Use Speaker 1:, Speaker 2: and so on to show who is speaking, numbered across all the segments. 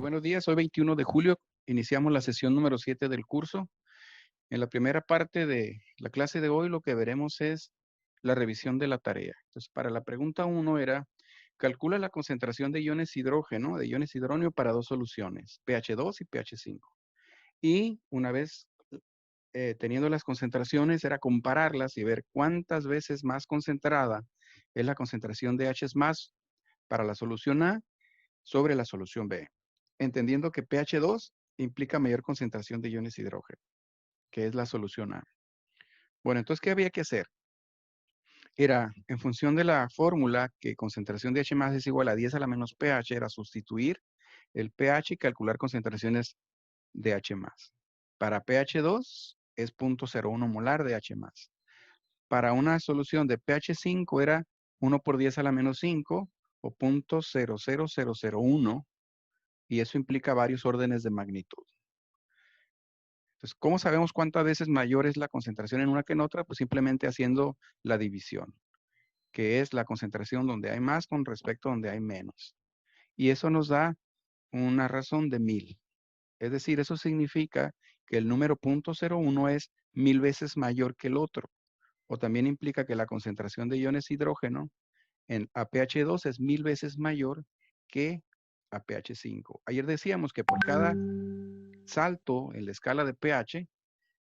Speaker 1: Buenos días. Hoy 21 de julio iniciamos la sesión número 7 del curso. En la primera parte de la clase de hoy lo que veremos es la revisión de la tarea. Entonces, para la pregunta 1 era, calcula la concentración de iones hidrógeno, de iones hidróneo para dos soluciones, pH 2 y pH 5. Y una vez teniendo las concentraciones, era compararlas y ver cuántas veces más concentrada es la concentración de H más para la solución A sobre la solución B, entendiendo que pH 2 implica mayor concentración de iones hidrógeno, que es la solución A. Bueno, entonces, ¿qué había que hacer? Era, en función de la fórmula, que concentración de H más es igual a 10 a la menos pH, era sustituir el pH y calcular concentraciones de H más. Para pH 2 es 0.01 molar de H más. Para una solución de pH 5 era 1 por 10 a la menos 5 o 0.00001, y eso implica varios órdenes de magnitud. Entonces, ¿cómo sabemos cuántas veces mayor es la concentración en una que en otra? Pues simplemente haciendo la división, que es la concentración donde hay más con respecto a donde hay menos. Y eso nos da una razón de 1000. Es decir, eso significa que el número 0.01 es 1000 veces mayor que el otro. O también implica que la concentración de iones hidrógeno en APH2 es 1000 veces mayor que APH5. Ayer decíamos que por cada salto en la escala de pH,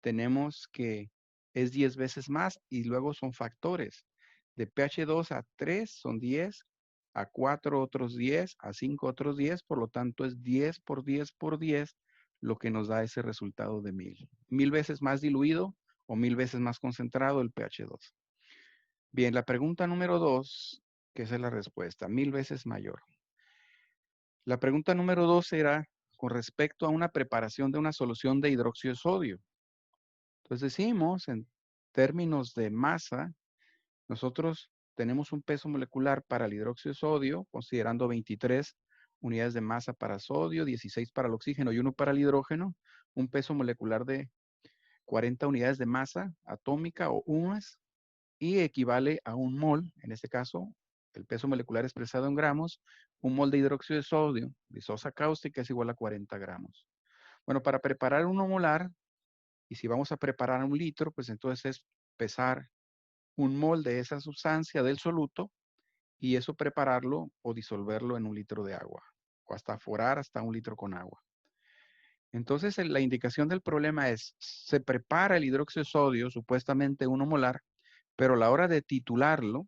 Speaker 1: tenemos que es 10 veces más y luego son factores. De pH 2 a 3 son 10, a 4 otros 10, a 5 otros 10, por lo tanto es 10 por 10 por 10 lo que nos da ese resultado de 1000. 1000 veces más diluido o 1000 veces más concentrado el pH 2. Bien, la pregunta número 2, que esa es la respuesta, 1000 veces mayor. La pregunta número 2 era con respecto a una preparación de una solución de hidróxido de sodio. Entonces decimos, en términos de masa, nosotros tenemos un peso molecular para el hidróxido de sodio, considerando 23 unidades de masa para sodio, 16 para el oxígeno y 1 para el hidrógeno, un peso molecular de 40 unidades de masa atómica o UMAS, y equivale a un mol, en este caso, el peso molecular expresado en gramos, un mol de hidróxido de sodio, de sosa cáustica, es igual a 40 gramos. Bueno, para preparar 1 molar, y si vamos a preparar 1 litro, pues entonces es pesar 1 mol de esa sustancia del soluto y eso prepararlo o disolverlo en 1 litro de agua o hasta aforar hasta 1 litro con agua. Entonces, la indicación del problema es, se prepara el hidróxido de sodio, supuestamente 1 molar, pero a la hora de titularlo,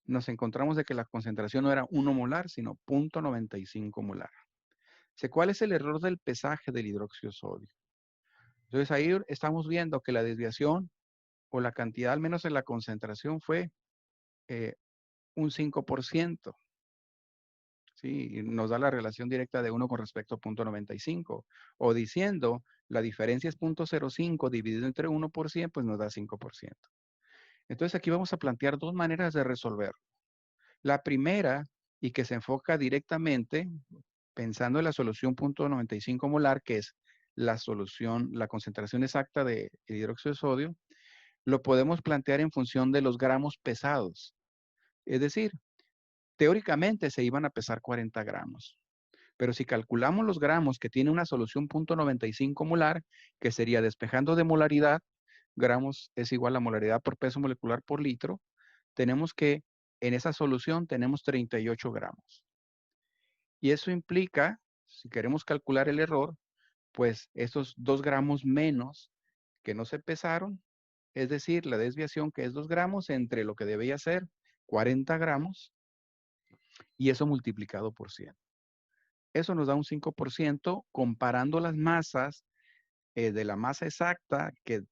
Speaker 1: nos encontramos de que la concentración no era 1 molar, sino 0.95 molar. ¿Cuál es el error del pesaje del hidróxido de sodio? Entonces, ahí estamos viendo que la desviación o la cantidad, al menos en la concentración, fue eh, un 5%. ¿Sí? Y nos da la relación directa de 1 con respecto a 0.95. O diciendo, la diferencia es 0.05 dividido entre 1%, pues nos da 5%. Entonces, aquí vamos a plantear dos maneras de resolver. La primera, y que se enfoca directamente, pensando en la solución 0.95 molar, que es la solución, la concentración exacta de hidróxido de sodio, lo podemos plantear en función de los gramos pesados. Es decir, teóricamente se iban a pesar 40 gramos. Pero si calculamos los gramos que tiene una solución 0.95 molar, que sería despejando de molaridad, gramos es igual a molaridad por peso molecular por litro, tenemos que en esa solución tenemos 38 gramos. Y eso implica, si queremos calcular el error, pues esos 2 gramos menos que no se pesaron, es decir, la desviación que es 2 gramos entre lo que debía ser 40 gramos y eso multiplicado por 100. Eso nos da un 5% comparando las masas de la masa exacta, que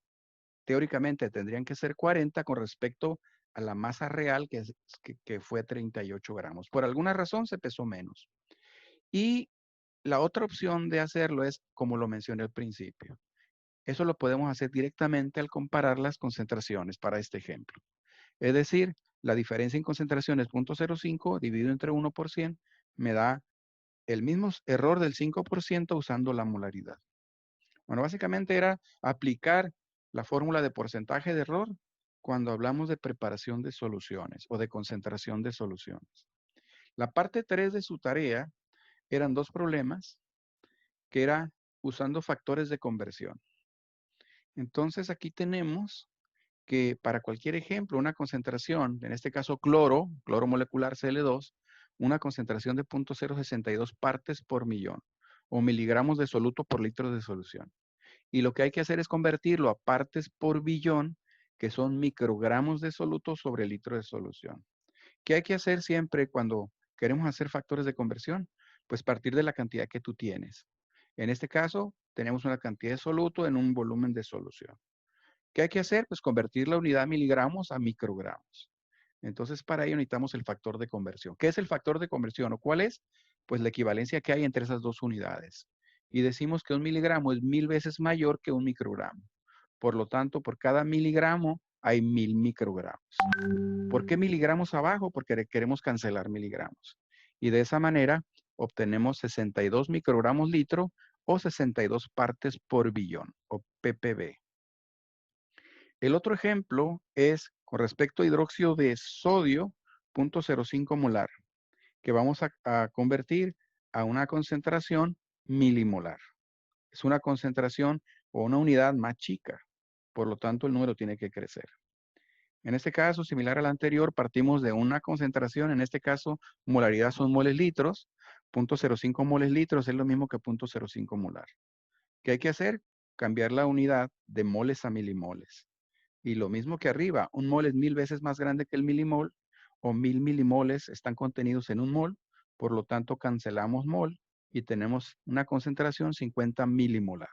Speaker 1: teóricamente tendrían que ser 40 con respecto a la masa real, que fue 38 gramos. Por alguna razón se pesó menos. Y la otra opción de hacerlo es, como lo mencioné al principio, eso lo podemos hacer directamente al comparar las concentraciones para este ejemplo. Es decir, la diferencia en concentración es 0.05 dividido entre 1%, me da el mismo error del 5% usando la molaridad. Bueno, básicamente era aplicar la fórmula de porcentaje de error cuando hablamos de preparación de soluciones o de concentración de soluciones. La parte 3 de su tarea eran dos problemas que era usando factores de conversión. Entonces aquí tenemos que para cualquier ejemplo, una concentración, en este caso cloro molecular Cl2, una concentración de 0.062 partes por millón o miligramos de soluto por litro de solución. Y lo que hay que hacer es convertirlo a partes por billón, que son microgramos de soluto sobre litro de solución. ¿Qué hay que hacer siempre cuando queremos hacer factores de conversión? Pues partir de la cantidad que tú tienes. En este caso, tenemos una cantidad de soluto en un volumen de solución. ¿Qué hay que hacer? Pues convertir la unidad miligramos a microgramos. Entonces, para ello necesitamos el factor de conversión. ¿Qué es el factor de conversión o cuál es? Pues la equivalencia que hay entre esas dos unidades. Y decimos que un miligramo es 1000 veces mayor que un microgramo. Por lo tanto, por cada miligramo hay 1000 microgramos. ¿Por qué miligramos abajo? Porque queremos cancelar miligramos. Y de esa manera obtenemos 62 microgramos litro o 62 partes por billón o ppb. El otro ejemplo es con respecto a hidróxido de sodio, 0.05 molar, que vamos a convertir a una concentración milimolar. Es una concentración o una unidad más chica, por lo tanto el número tiene que crecer. En este caso, similar al anterior, partimos de una concentración, en este caso, molaridad son moles litros, 0.05 moles litros es lo mismo que 0.05 molar. ¿Qué hay que hacer? Cambiar la unidad de moles a milimoles. Y lo mismo que arriba, un mol es 1000 veces más grande que el milimol, o 1000 milimoles están contenidos en un mol, por lo tanto cancelamos mol y tenemos una concentración 50 milimolar.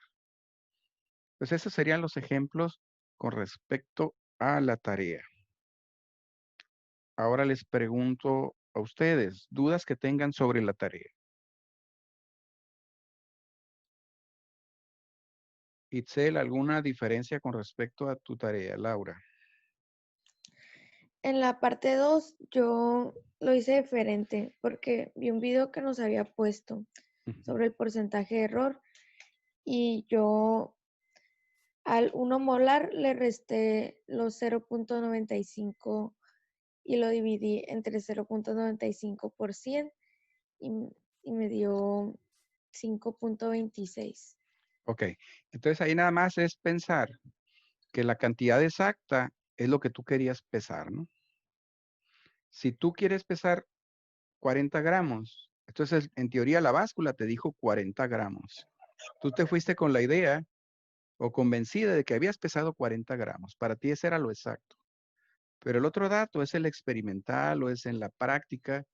Speaker 1: Pues esos serían los ejemplos con respecto a la tarea. Ahora les pregunto a ustedes, dudas que tengan sobre la tarea. Itzel, ¿alguna diferencia con respecto a tu tarea, Laura?
Speaker 2: En la parte 2 yo lo hice diferente porque vi un video que nos había puesto
Speaker 1: Ujú.
Speaker 2: sobre el porcentaje de error y yo al 1 molar le resté los 0.95 y lo dividí entre 0.95 por 100 y, y me dio 5.26.
Speaker 1: Ok, entonces ahí nada más es pensar que la cantidad exacta es lo que tú querías pesar, ¿no? Si tú quieres pesar 40 gramos, entonces en teoría la báscula te dijo 40 gramos. Tú te fuiste con la idea o convencida de que habías pesado 40 gramos. Para ti ese era lo exacto. Pero el otro dato es el experimental o es en la práctica.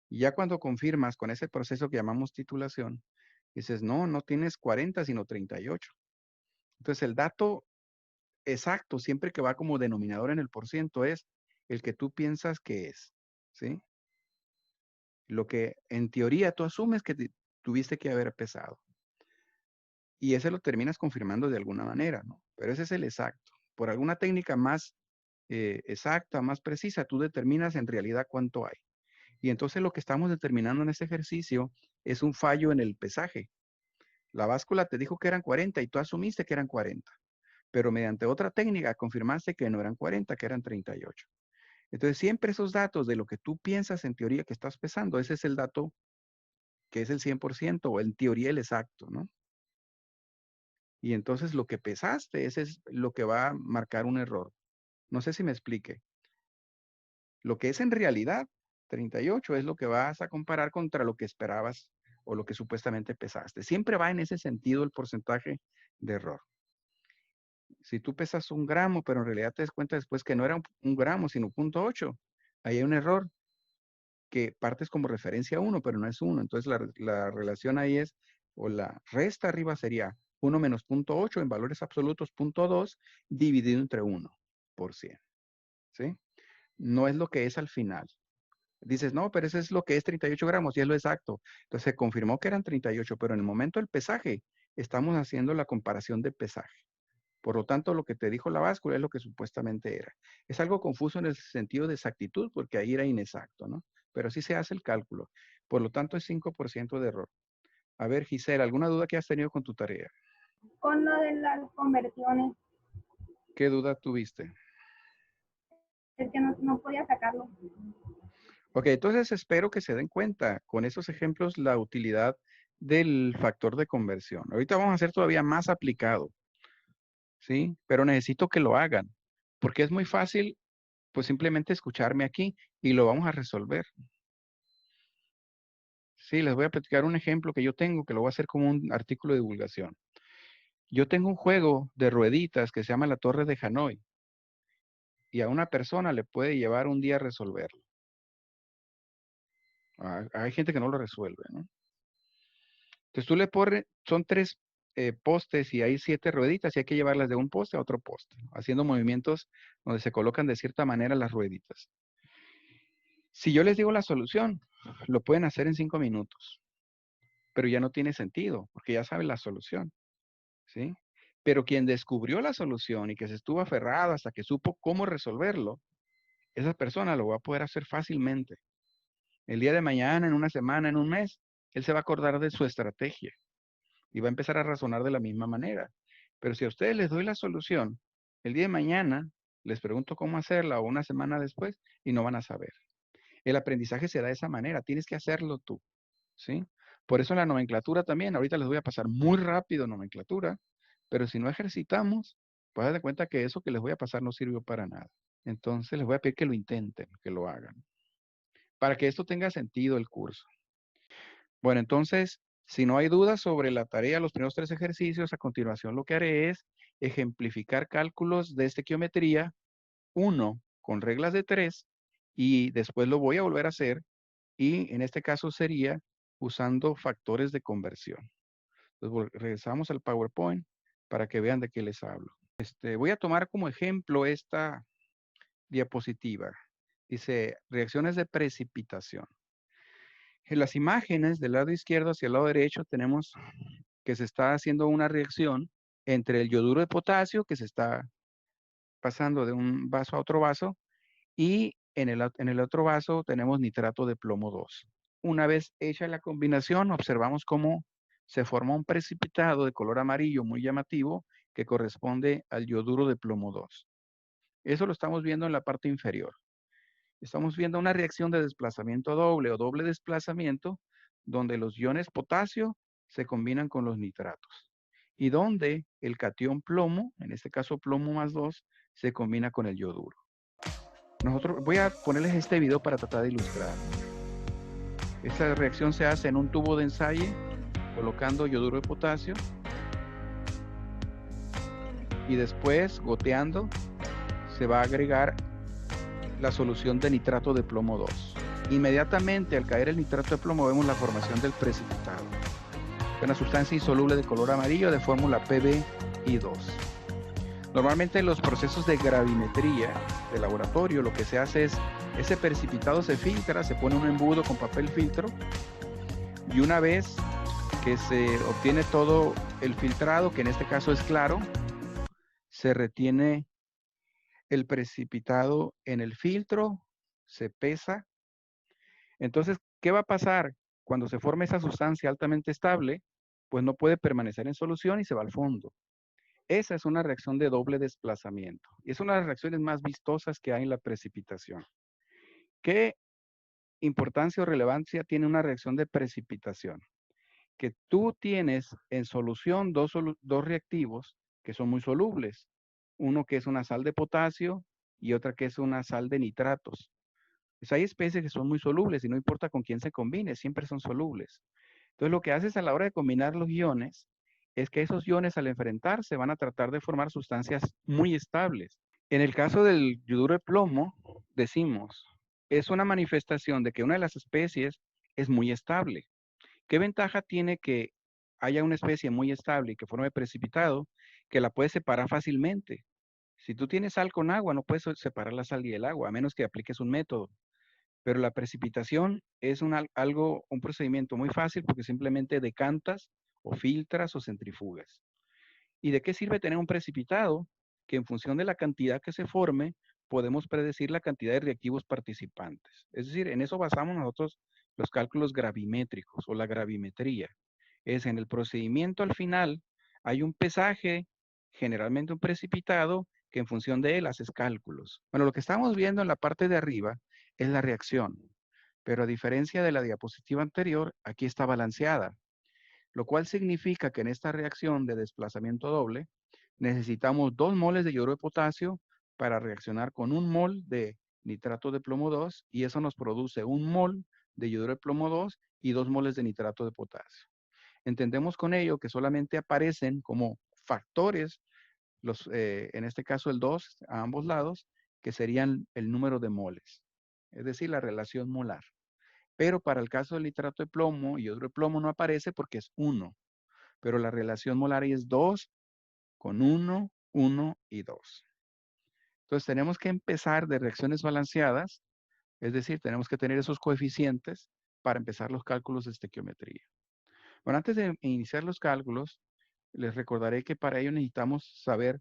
Speaker 1: Y ya cuando confirmas con ese proceso que llamamos titulación, dices, no, no tienes 40, sino 38. Entonces el dato exacto, siempre que va como denominador en el porciento, es el que tú piensas que es, ¿sí? Lo que en teoría tú asumes que tuviste que haber pesado. Y ese lo terminas confirmando de alguna manera, ¿no? Pero ese es el exacto. Por alguna técnica más exacta, más precisa, tú determinas en realidad cuánto hay. Y entonces lo que estamos determinando en este ejercicio es un fallo en el pesaje. La báscula te dijo que eran 40 y tú asumiste que eran 40, pero mediante otra técnica confirmaste que no eran 40, que eran 38. Entonces siempre esos datos de lo que tú piensas en teoría que estás pesando, ese es el dato que es el 100% o en teoría el exacto, ¿no? Y entonces lo que pesaste, ese es lo que va a marcar un error. No sé si me explique. Lo que es en realidad 38 es lo que vas a comparar contra lo que esperabas o lo que supuestamente pesaste. Siempre va en ese sentido el porcentaje de error. Si tú pesas 1 gramo, pero en realidad te das cuenta después que no era un gramo, sino 0.8, ahí hay un error que partes como referencia a 1, pero no es 1. Entonces la relación ahí es, o la resta arriba sería 1 menos 0.8 en valores absolutos 0.2 dividido entre 1 por 100. ¿Sí? No es lo que es al final. Dices, no, pero eso es lo que es 38 gramos y es lo exacto. Entonces se confirmó que eran 38, pero en el momento del pesaje estamos haciendo la comparación de pesaje. Por lo tanto, lo que te dijo la báscula es lo que supuestamente era. Es algo confuso en el sentido de exactitud porque ahí era inexacto, ¿no? Pero sí se hace el cálculo. Por lo tanto, es 5% de error. A ver, Gisela, ¿alguna duda que has tenido con tu tarea?
Speaker 3: Con lo de las conversiones,
Speaker 1: ¿Qué duda tuviste?
Speaker 3: es que no podía sacarlo.
Speaker 1: Ok, entonces espero que se den cuenta con esos ejemplos la utilidad del factor de conversión. Ahorita vamos a hacer todavía más aplicado, ¿sí? Pero necesito que lo hagan, porque es muy fácil, pues simplemente escucharme aquí y lo vamos a resolver. Sí, les voy a platicar un ejemplo que yo tengo, que lo voy a hacer como un artículo de divulgación. Yo tengo un juego de rueditas que se llama la Torre de Hanoi y a una persona le puede llevar un día resolverlo. Hay gente que no lo resuelve, ¿no? Entonces tú le pones, son 3 postes y hay 7 rueditas y hay que llevarlas de un poste a otro poste, haciendo movimientos donde se colocan de cierta manera las rueditas. Si yo les digo la solución, lo pueden hacer en 5 minutos, pero ya no tiene sentido porque ya saben la solución, ¿sí? Pero quien descubrió la solución y que se estuvo aferrado hasta que supo cómo resolverlo, esa persona lo va a poder hacer fácilmente. El día de mañana, en una semana, en un mes, él se va a acordar de su estrategia y va a empezar a razonar de la misma manera. Pero si a ustedes les doy la solución, el día de mañana les pregunto cómo hacerla o una semana después y no van a saber. El aprendizaje se da de esa manera, tienes que hacerlo tú, ¿sí? Por eso en la nomenclatura también, ahorita les voy a pasar muy rápido nomenclatura, pero si no ejercitamos, pues de cuenta que eso que les voy a pasar no sirvió para nada. Entonces les voy a pedir que lo intenten, que lo hagan, para que esto tenga sentido el curso. Bueno, entonces, si no hay dudas sobre la tarea, los primeros 3 ejercicios, a continuación lo que haré es ejemplificar cálculos de estequiometría, 1 con reglas de 3, y después lo voy a volver a hacer, y en este caso sería usando factores de conversión. Entonces, regresamos al PowerPoint para que vean de qué les hablo. Voy a tomar como ejemplo esta diapositiva. Dice, reacciones de precipitación. En las imágenes del lado izquierdo hacia el lado derecho tenemos que se está haciendo una reacción entre el yoduro de potasio que se está pasando de un vaso a otro vaso y en el otro vaso tenemos nitrato de plomo 2. Una vez hecha la combinación, observamos cómo se forma un precipitado de color amarillo muy llamativo que corresponde al yoduro de plomo 2. Eso lo estamos viendo en la parte inferior. Estamos viendo una reacción de desplazamiento doble o doble desplazamiento donde los iones potasio se combinan con los nitratos y donde el catión plomo, en este caso plomo más 2, se combina con el yoduro. Voy a ponerles este video para tratar de ilustrar. Esta reacción se hace en un tubo de ensayo colocando yoduro de potasio y después goteando se va a agregar la solución de nitrato de plomo 2. Inmediatamente al caer el nitrato de plomo vemos la formación del precipitado. Una sustancia insoluble de color amarillo de fórmula PbI2. Normalmente en los procesos de gravimetría de laboratorio lo que se hace es ese precipitado se filtra, se pone un embudo con papel filtro y una vez que se obtiene todo el filtrado, que en este caso es claro, se retiene el precipitado en el filtro, se pesa. Entonces, ¿qué va a pasar? Cuando se forma esa sustancia altamente estable, pues no puede permanecer en solución y se va al fondo. Esa es una reacción de doble desplazamiento. Y es una de las reacciones más vistosas que hay en la precipitación. ¿Qué importancia o relevancia tiene una reacción de precipitación? Que tú tienes en solución dos reactivos que son muy solubles. Uno que es una sal de potasio y otra que es una sal de nitratos. Pues hay especies que son muy solubles y no importa con quién se combine, siempre son solubles. Entonces lo que haces a la hora de combinar los iones es que esos iones al enfrentarse van a tratar de formar sustancias muy estables. En el caso del yoduro de plomo, decimos, es una manifestación de que una de las especies es muy estable. ¿Qué ventaja tiene que haya una especie muy estable y que forme precipitado que la puedes separar fácilmente? Si tú tienes sal con agua, no puedes separar la sal y el agua, a menos que apliques un método. Pero la precipitación es un procedimiento muy fácil porque simplemente decantas o filtras o centrifugas. ¿Y de qué sirve tener un precipitado? Que en función de la cantidad que se forme, podemos predecir la cantidad de reactivos participantes. Es decir, en eso basamos nosotros los cálculos gravimétricos o la gravimetría. Es en el procedimiento al final, hay un pesaje, generalmente un precipitado, que en función de él haces cálculos. Bueno, lo que estamos viendo en la parte de arriba es la reacción, pero a diferencia de la diapositiva anterior, aquí está balanceada. lo cual significa que en esta reacción de desplazamiento doble necesitamos 2 moles de yoduro de potasio para reaccionar con 1 mol de nitrato de plomo 2 y eso nos produce 1 mol de yoduro de plomo 2 y 2 moles de nitrato de potasio. Entendemos con ello que solamente aparecen como factores, en este caso el 2 a ambos lados, que serían el número de moles, es decir, la relación molar. Pero para el caso del nitrato de plomo y yoduro de plomo no aparece porque es 1, pero la relación molar ahí es 2 con 1, 1 y 2. Entonces tenemos que empezar de reacciones balanceadas, es decir, tenemos que tener esos coeficientes para empezar los cálculos de estequiometría. Bueno, antes de iniciar los cálculos, les recordaré que para ello necesitamos saber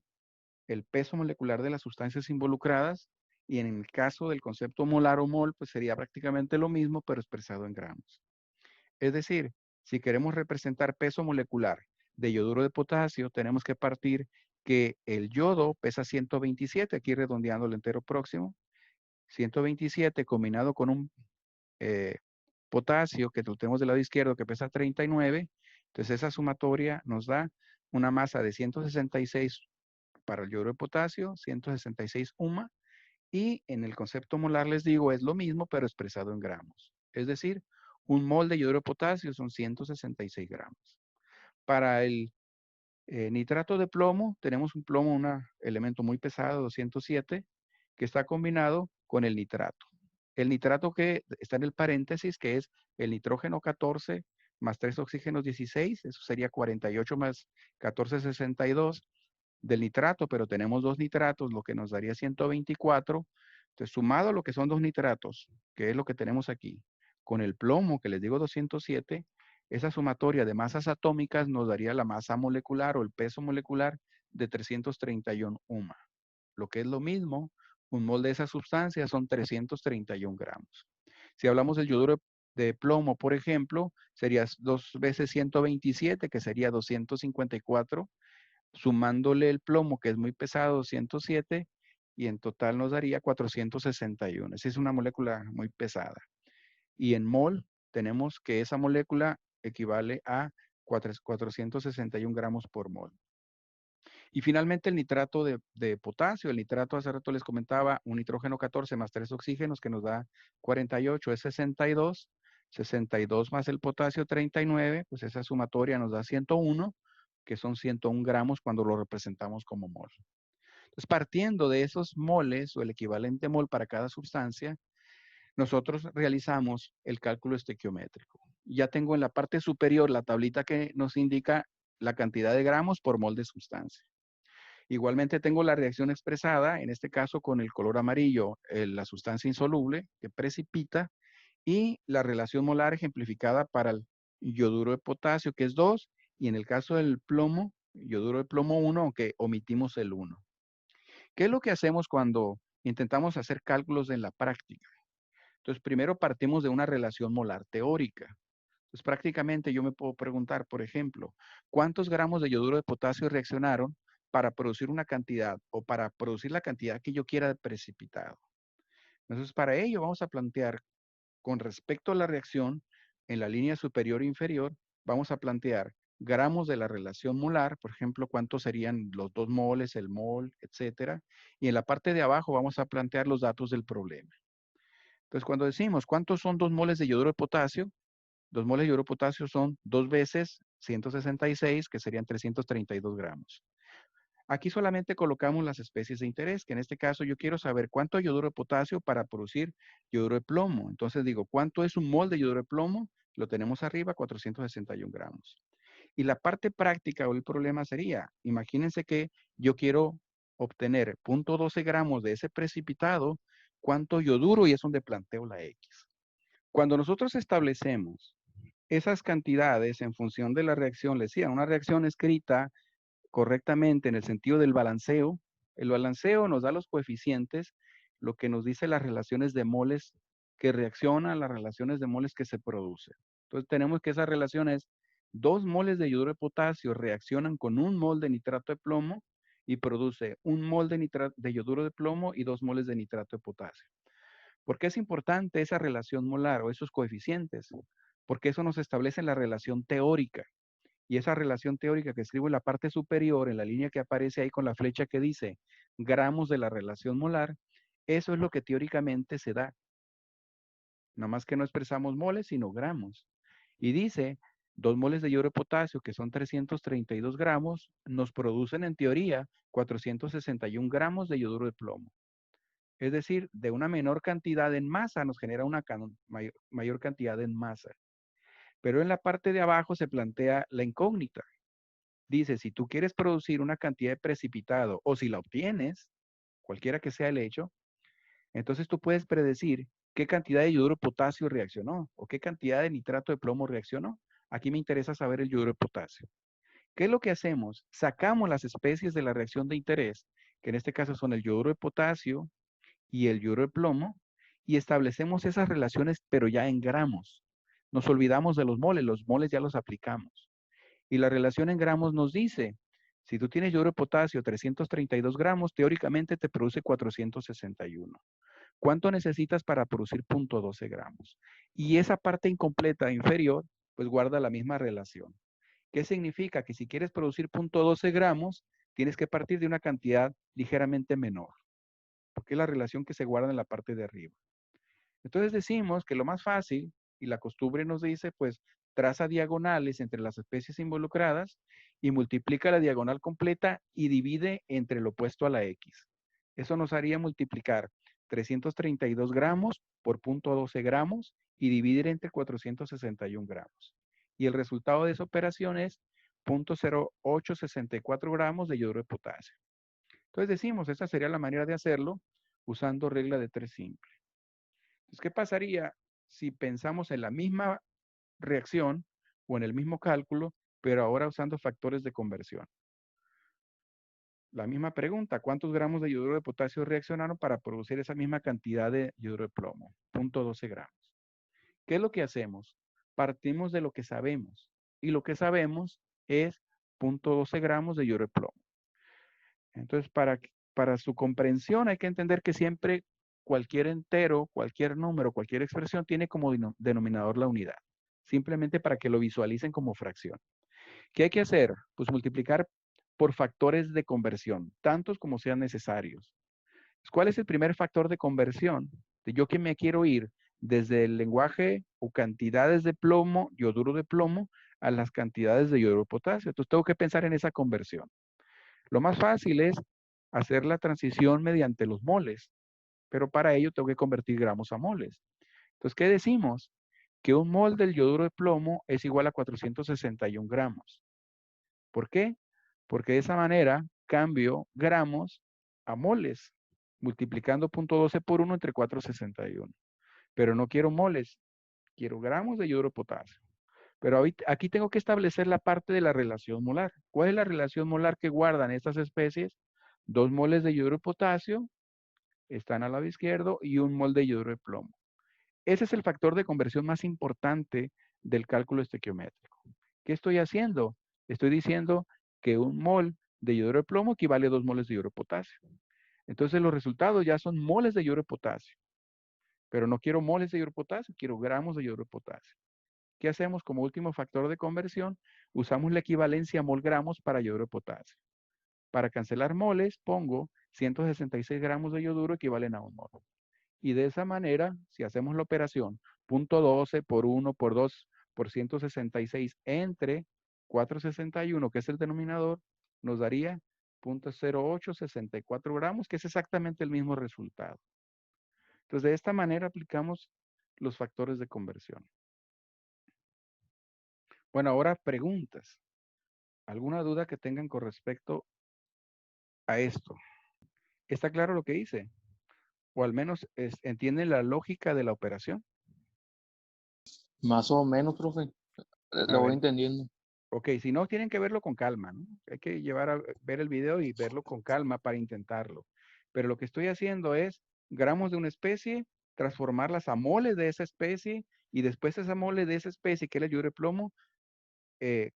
Speaker 1: el peso molecular de las sustancias involucradas y en el caso del concepto molar o mol, pues sería prácticamente lo mismo, pero expresado en gramos. Es decir, si queremos representar peso molecular de yoduro de potasio, tenemos que partir que el yodo pesa 127, aquí redondeando el entero próximo, 127 combinado con un potasio que lo tenemos del lado izquierdo que pesa 39, entonces esa sumatoria nos da una masa de 166 para el yoduro de potasio, 166 UMA, y en el concepto molar les digo es lo mismo pero expresado en gramos. Es decir, un mol de yoduro de potasio son 166 gramos. Para el nitrato de plomo, tenemos un plomo, un elemento muy pesado, 207, que está combinado con el nitrato. El nitrato que está en el paréntesis, que es el nitrógeno 14 más 3 oxígenos 16, eso sería 48 más 14, 62 del nitrato, pero tenemos 2 nitratos, lo que nos daría 124. Entonces, sumado a lo que son 2 nitratos, que es lo que tenemos aquí, con el plomo, que les digo 207, esa sumatoria de masas atómicas nos daría la masa molecular o el peso molecular de 331 UMA. Lo que es lo mismo, un mol de esa sustancia son 331 gramos. Si hablamos del yoduro de plomo, por ejemplo, sería 2 veces 127, que sería 254, sumándole el plomo, que es muy pesado, 107, y en total nos daría 461. Esa es una molécula muy pesada. Y en mol tenemos que esa molécula equivale a 461 gramos por mol. Y finalmente el nitrato de potasio. El nitrato, hace rato les comentaba, un nitrógeno 14 más 3 oxígenos que nos da 48, es 62. 62 más el potasio 39, pues esa sumatoria nos da 101, que son 101 gramos cuando lo representamos como mol. Entonces, partiendo de esos moles o el equivalente mol para cada sustancia, nosotros realizamos el cálculo estequiométrico. Ya tengo en la parte superior la tablita que nos indica la cantidad de gramos por mol de sustancia. Igualmente tengo la reacción expresada, en este caso con el color amarillo, la sustancia insoluble que precipita, y la relación molar ejemplificada para el yoduro de potasio, que es 2, y en el caso del plomo, yoduro de plomo 1, aunque omitimos el 1. ¿Qué es lo que hacemos cuando intentamos hacer cálculos en la práctica? Entonces, primero partimos de una relación molar teórica. Entonces, prácticamente yo me puedo preguntar, por ejemplo, ¿cuántos gramos de yoduro de potasio reaccionaron para producir una cantidad o para producir la cantidad que yo quiera de precipitado? Entonces, para ello vamos a plantear, con respecto a la reacción, en la línea superior e inferior, vamos a plantear gramos de la relación molar, por ejemplo, cuántos serían los 2 moles, el mol, etcétera. Y en la parte de abajo vamos a plantear los datos del problema. Entonces, cuando decimos cuántos son 2 moles de yoduro de potasio, 2 moles de yoduro de potasio son 2 veces 166, que serían 332 gramos. Aquí solamente colocamos las especies de interés, que en este caso yo quiero saber cuánto yoduro de potasio para producir yoduro de plomo. Entonces digo, ¿cuánto es un mol de yoduro de plomo? Lo tenemos arriba, 461 gramos. Y la parte práctica o el problema sería, imagínense que yo quiero obtener 0.12 gramos de ese precipitado, ¿cuánto yoduro? Y es donde planteo la X. Cuando nosotros establecemos esas cantidades en función de la reacción, les decía, una reacción escrita correctamente en el sentido del balanceo, el balanceo nos da los coeficientes, lo que nos dice las relaciones de moles que reaccionan, las relaciones de moles que se producen. Entonces tenemos que esas relaciones, 2 moles de yoduro de potasio reaccionan con 1 mol de nitrato de plomo y produce 1 mol de yoduro de plomo y 2 moles de nitrato de potasio. ¿Por qué es importante esa relación molar o esos coeficientes? Porque eso nos establece la relación teórica. Y esa relación teórica que escribo en la parte superior, en la línea que aparece ahí con la flecha que dice gramos de la relación molar, eso es lo que teóricamente se da. Nada más que no expresamos moles, sino gramos. Y dice, 2 moles de iodo de potasio, que son 332 gramos, nos producen en teoría 461 gramos de yoduro de plomo. Es decir, de una menor cantidad en masa nos genera una mayor cantidad en masa. Pero en la parte de abajo se plantea la incógnita. Dice, si tú quieres producir una cantidad de precipitado o si la obtienes, cualquiera que sea el hecho, entonces tú puedes predecir qué cantidad de yoduro de potasio reaccionó o qué cantidad de nitrato de plomo reaccionó. Aquí me interesa saber el yoduro de potasio. ¿Qué es lo que hacemos? Sacamos las especies de la reacción de interés, que en este caso son el yoduro de potasio y el yoduro de plomo, y establecemos esas relaciones, pero ya en gramos. Nos olvidamos de los moles ya los aplicamos. Y la relación en gramos nos dice, si tú tienes yoduro de potasio 332 gramos, teóricamente te produce 461. ¿Cuánto necesitas para producir 0.12 gramos? Y esa parte incompleta inferior, pues guarda la misma relación. ¿Qué significa? Que si quieres producir 0.12 gramos, tienes que partir de una cantidad ligeramente menor, porque es la relación que se guarda en la parte de arriba. Entonces decimos que lo más fácil, y la costumbre nos dice, pues traza diagonales entre las especies involucradas y multiplica la diagonal completa y divide entre el opuesto a la X. Eso nos haría multiplicar 332 gramos por 0.12 gramos y dividir entre 461 gramos. Y el resultado de esa operación es 0.0864 gramos de yoduro de potasio. Entonces decimos, esa sería la manera de hacerlo usando regla de 3 simple. Entonces, ¿qué pasaría si pensamos en la misma reacción o en el mismo cálculo, pero ahora usando factores de conversión? La misma pregunta, ¿cuántos gramos de yoduro de potasio reaccionaron para producir esa misma cantidad de yoduro de plomo? 0.12 gramos. ¿Qué es lo que hacemos? Partimos de lo que sabemos. Y lo que sabemos es 0.12 gramos de yoduro de plomo. Entonces, para su comprensión hay que entender que siempre cualquier entero, cualquier número, cualquier expresión tiene como denominador la unidad. Simplemente para que lo visualicen como fracción. ¿Qué hay que hacer? Pues multiplicar por factores de conversión, tantos como sean necesarios. ¿Cuál es el primer factor de conversión? Yo que me quiero ir desde el lenguaje o cantidades de plomo, yoduro de plomo, a las cantidades de yoduro de potasio. Entonces tengo que pensar en esa conversión. Lo más fácil es hacer la transición mediante los moles, pero para ello tengo que convertir gramos a moles. Entonces, ¿qué decimos? Que un mol del yoduro de plomo es igual a 461 gramos. ¿Por qué? Porque de esa manera cambio gramos a moles, multiplicando 0.12 por 1 entre 461. Pero no quiero moles, quiero gramos de yoduro de potasio. Pero aquí tengo que establecer la parte de la relación molar. ¿Cuál es la relación molar que guardan estas especies? 2 moles de yoduro de potasio están al lado izquierdo y 1 mol de yoduro de plomo. Ese es el factor de conversión más importante del cálculo estequiométrico. ¿Qué estoy haciendo? Estoy diciendo que 1 mol de yoduro de plomo equivale a 2 moles de yoduro de potasio. Entonces los resultados ya son moles de yoduro de potasio. Pero no quiero moles de yoduro de potasio, quiero gramos de yoduro de potasio. ¿Qué hacemos como último factor de conversión? Usamos la equivalencia mol-gramos para yoduro de potasio. Para cancelar moles, pongo 166 gramos de yoduro equivalen a 1 mol. Y de esa manera, si hacemos la operación 0.12 por 1 por 2 por 166 entre 461, que es el denominador, nos daría 0.0864 gramos, que es exactamente el mismo resultado. Entonces, de esta manera aplicamos los factores de conversión. Bueno, ahora preguntas. ¿Alguna duda que tengan con respecto a esto? ¿Está claro lo que hice? O al menos entienden la lógica de la operación.
Speaker 4: Más o menos, profe.
Speaker 1: A
Speaker 4: Lo voy
Speaker 1: ver,
Speaker 4: entendiendo.
Speaker 1: ok, si no, tienen que verlo con calma, ¿no? Hay que ver el video y verlo con calma para intentarlo. Pero lo que estoy haciendo es gramos de una especie, transformarlas a moles de esa especie y después esa mole de esa especie, que es el yoduro de plomo,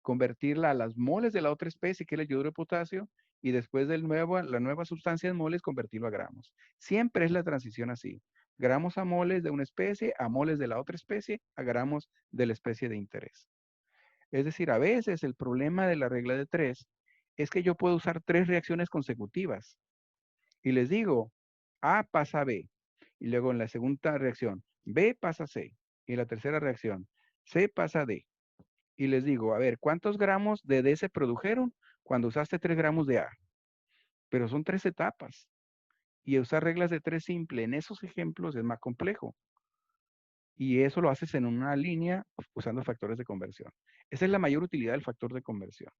Speaker 1: convertirla a las moles de la otra especie, que es el yoduro de potasio, y después la nueva sustancia en moles, convertirlo a gramos. Siempre es la transición así. Gramos a moles de una especie, a moles de la otra especie, a gramos de la especie de interés. Es decir, a veces el problema de la regla de 3 es que yo puedo usar 3 reacciones consecutivas. Y les digo, A pasa a B. Y luego en la segunda reacción, B pasa a C. Y la tercera reacción, C pasa a D. Y les digo, a ver, ¿cuántos gramos de D se produjeron cuando usaste 3 gramos de A? Pero son 3 etapas. Y usar reglas de 3 simple en esos ejemplos es más complejo. Y eso lo haces en una línea usando factores de conversión. Esa es la mayor utilidad del factor de conversión.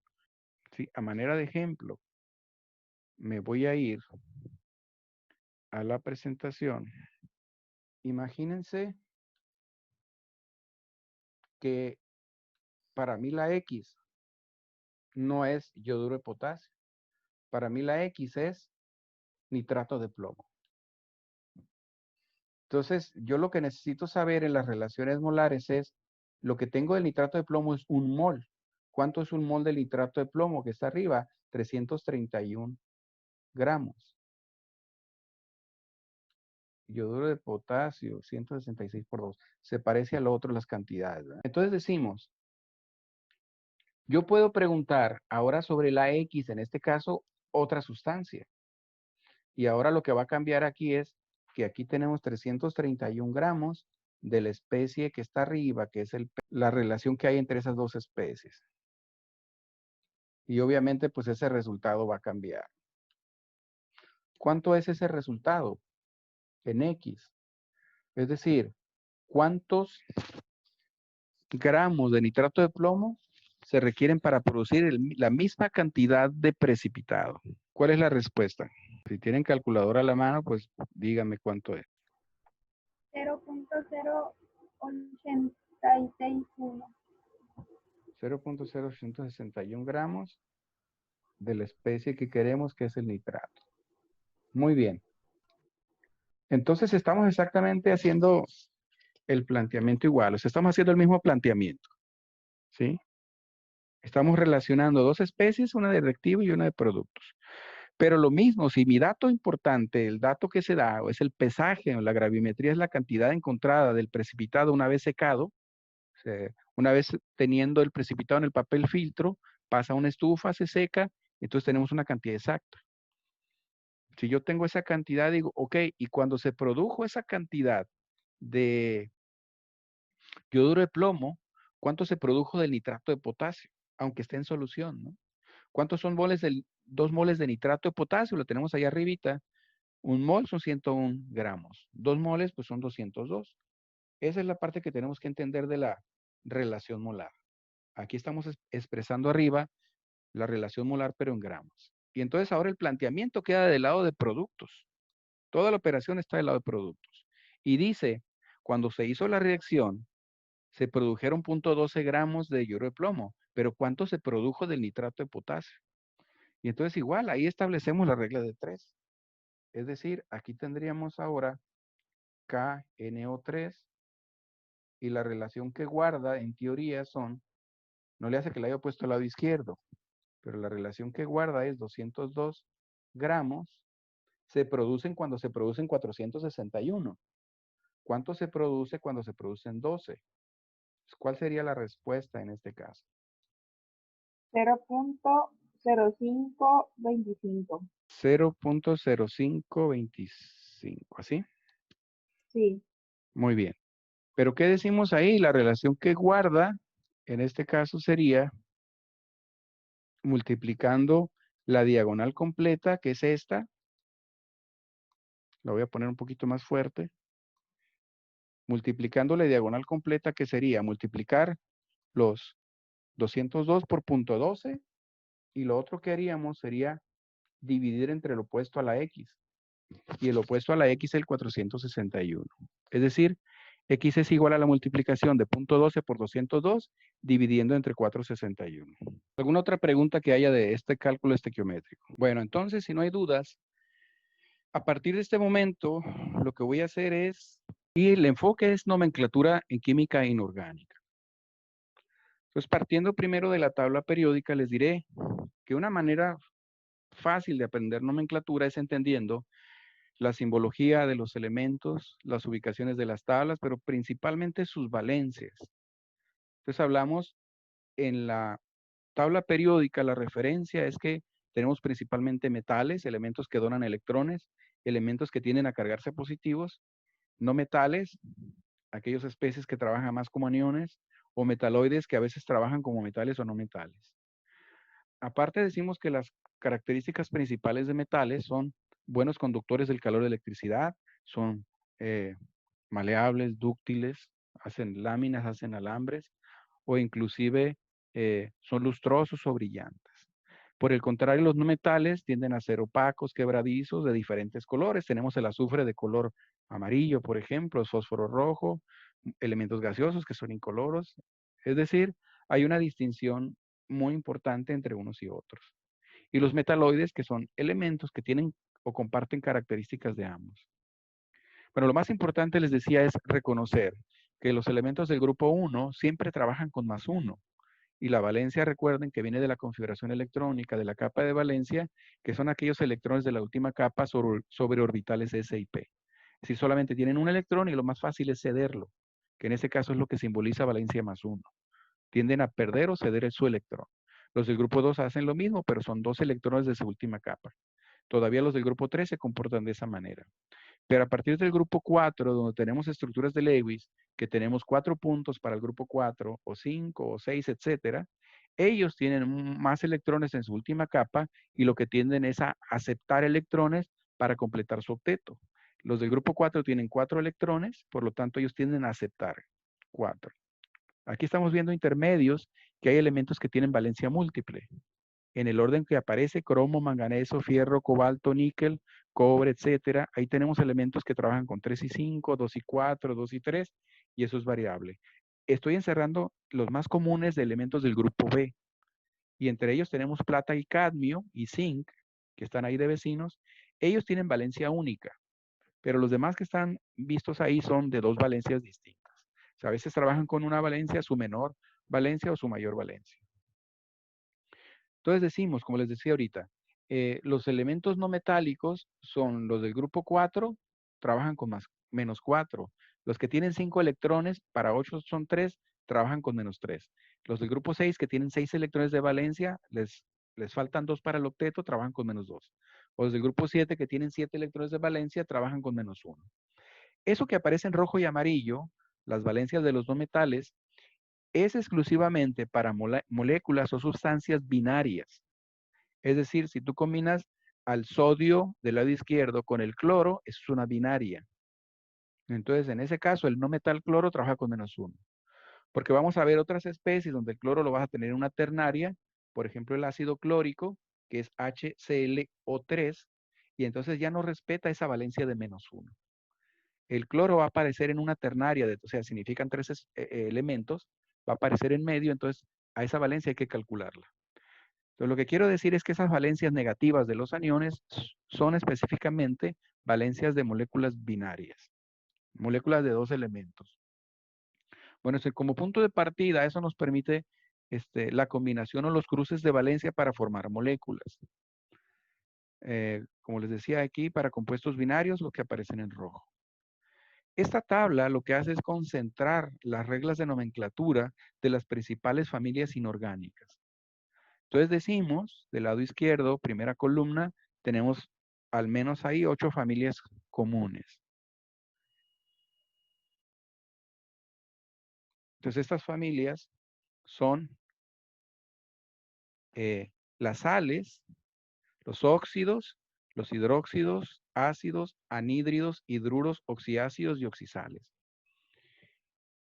Speaker 1: ¿Sí? A manera de ejemplo, me voy a ir a la presentación. Imagínense que para mí la X no es yoduro de potasio. Para mí la X es nitrato de plomo. Entonces, yo lo que necesito saber en las relaciones molares es, lo que tengo del nitrato de plomo es un mol. ¿Cuánto es un mol del nitrato de plomo que está arriba? 331 gramos. Yoduro de potasio, 166 por 2. Se parece al otro las cantidades, ¿verdad? Entonces decimos, yo puedo preguntar ahora sobre la X, en este caso, otra sustancia. Y ahora lo que va a cambiar aquí es que aquí tenemos 331 gramos de la especie que está arriba, que es la relación que hay entre esas dos especies. Y obviamente, pues ese resultado va a cambiar. ¿Cuánto es ese resultado? En X. Es decir, ¿cuántos gramos de nitrato de plomo se requieren para producir la misma cantidad de precipitado? ¿Cuál es la respuesta? Si tienen calculadora a la mano, pues díganme cuánto es.
Speaker 3: 0.0861.
Speaker 1: 0.0861 gramos de la especie que queremos, que es el nitrato. Muy bien. Entonces estamos exactamente haciendo el planteamiento igual. O sea, estamos haciendo el mismo planteamiento. ¿Sí? Estamos relacionando dos especies, una de reactivo y una de productos. Pero lo mismo, si mi dato importante, el dato que se da, o es el pesaje o la gravimetría, es la cantidad encontrada del precipitado una vez secado, o sea, una vez teniendo el precipitado en el papel filtro, pasa a una estufa, se seca, entonces tenemos una cantidad exacta. Si yo tengo esa cantidad, digo, ok, y cuando se produjo esa cantidad de yoduro de plomo, ¿cuánto se produjo del nitrato de potasio? Aunque esté en solución, ¿no? ¿Cuántos son moles 2 moles de nitrato de potasio? Lo tenemos ahí arribita. Un mol son 101 gramos. 2 moles, pues son 202. Esa es la parte que tenemos que entender de la relación molar. Aquí estamos expresando arriba la relación molar, pero en gramos. Y entonces ahora el planteamiento queda del lado de productos. Toda la operación está del lado de productos. Y dice, cuando se hizo la reacción, se produjeron 0.12 gramos de yoduro de plomo, pero ¿cuánto se produjo del nitrato de potasio? Y entonces igual, ahí establecemos la regla de 3. Es decir, aquí tendríamos ahora KNO3 y la relación que guarda en teoría son, no le hace que la haya puesto al lado izquierdo, pero la relación que guarda es 202 gramos, se producen cuando se producen 461. ¿Cuánto se produce cuando se producen 12? ¿Cuál sería la respuesta en este caso?
Speaker 3: 0.0525.
Speaker 1: 0.0525, ¿así?
Speaker 3: Sí.
Speaker 1: Muy bien. Pero ¿qué decimos ahí? La relación que guarda, en este caso sería multiplicando la diagonal completa, que es esta. La voy a poner un poquito más fuerte. Multiplicando la diagonal completa, que sería multiplicar los 202 por 0.12. Y lo otro que haríamos sería dividir entre el opuesto a la X. Y el opuesto a la X es el 461. Es decir, X es igual a la multiplicación de 0.12 por 202 dividiendo entre 461. ¿Alguna otra pregunta que haya de este cálculo estequiométrico? Bueno, entonces, si no hay dudas, a partir de este momento, lo que voy a hacer es, y el enfoque es nomenclatura en química inorgánica. Entonces, partiendo primero de la tabla periódica, les diré que una manera fácil de aprender nomenclatura es entendiendo la simbología de los elementos, las ubicaciones de las tablas, pero principalmente sus valencias. Entonces hablamos en la tabla periódica la referencia es que tenemos principalmente metales, elementos que donan electrones, elementos que tienden a cargarse positivos, no metales, aquellas especies que trabajan más como aniones, o metaloides que a veces trabajan como metales o no metales. Aparte decimos que las características principales de metales son buenos conductores del calor de electricidad, son maleables, dúctiles, hacen láminas, hacen alambres, o inclusive son lustrosos o brillantes. Por el contrario, los no metales tienden a ser opacos, quebradizos, de diferentes colores. Tenemos el azufre de color amarillo, por ejemplo, el fósforo rojo, elementos gaseosos que son incoloros. Es decir, hay una distinción muy importante entre unos y otros. Y los metaloides, que son elementos que tienen o comparten características de ambos. Bueno, lo más importante, les decía, es reconocer que los elementos del grupo 1 siempre trabajan con +1. Y la valencia, recuerden que viene de la configuración electrónica de la capa de valencia, que son aquellos electrones de la última capa sobre orbitales S y P. Si solamente tienen un electrón y lo más fácil es cederlo, que en este caso es lo que simboliza valencia +1. Tienden a perder o ceder su electrón. Los del grupo 2 hacen lo mismo, pero son 2 electrones de su última capa. Todavía los del grupo 3 se comportan de esa manera. Pero a partir del grupo 4, donde tenemos estructuras de Lewis, que tenemos 4 puntos para el grupo 4, o 5, o 6, etcétera, ellos tienen más electrones en su última capa y lo que tienden es a aceptar electrones para completar su octeto. Los del grupo 4 tienen 4 electrones, por lo tanto ellos tienden a aceptar 4. Aquí estamos viendo intermedios, que hay elementos que tienen valencia múltiple. En el orden que aparece, cromo, manganeso, fierro, cobalto, níquel, cobre, etcétera. Ahí tenemos elementos que trabajan con 3 y 5, 2 y 4, 2 y 3, y eso es variable. Estoy encerrando los más comunes de elementos del grupo B, y entre ellos tenemos plata y cadmio y zinc, que están ahí de vecinos. Ellos tienen valencia única, pero los demás que están vistos ahí son de 2 valencias distintas. O sea, a veces trabajan con una valencia, su menor valencia o su mayor valencia. Entonces decimos, como les decía ahorita, los elementos no metálicos son los del grupo 4, trabajan con -4. Los que tienen 5 electrones, para 8 son 3, trabajan con -3. Los del grupo 6, que tienen 6 electrones de valencia, les faltan 2 para el octeto, trabajan con -2. O los del grupo 7, que tienen 7 electrones de valencia, trabajan con -1. Eso que aparece en rojo y amarillo, las valencias de los no metales, es exclusivamente para moléculas o sustancias binarias. Es decir, si tú combinas al sodio del lado izquierdo con el cloro, es una binaria. Entonces, en ese caso, el no metal cloro trabaja con -1. Porque vamos a ver otras especies donde el cloro lo vas a tener en una ternaria, por ejemplo, el ácido clórico, que es HClO3, y entonces ya no respeta esa valencia de -1. El cloro va a aparecer en una ternaria, o sea, significan 3 elementos, va a aparecer en medio, entonces a esa valencia hay que calcularla. Entonces, lo que quiero decir es que esas valencias negativas de los aniones son específicamente valencias de moléculas binarias, moléculas de 2 elementos. Bueno, como punto de partida, eso nos permite la combinación o los cruces de valencia para formar moléculas. Como les decía aquí, para compuestos binarios, los que aparecen en rojo. Esta tabla lo que hace es concentrar las reglas de nomenclatura de las principales familias inorgánicas. Entonces decimos, del lado izquierdo, primera columna, tenemos al menos ahí 8 familias comunes. Entonces estas familias son las sales, los óxidos, los hidróxidos, ácidos, anhídridos, hidruros, oxiácidos y oxisales.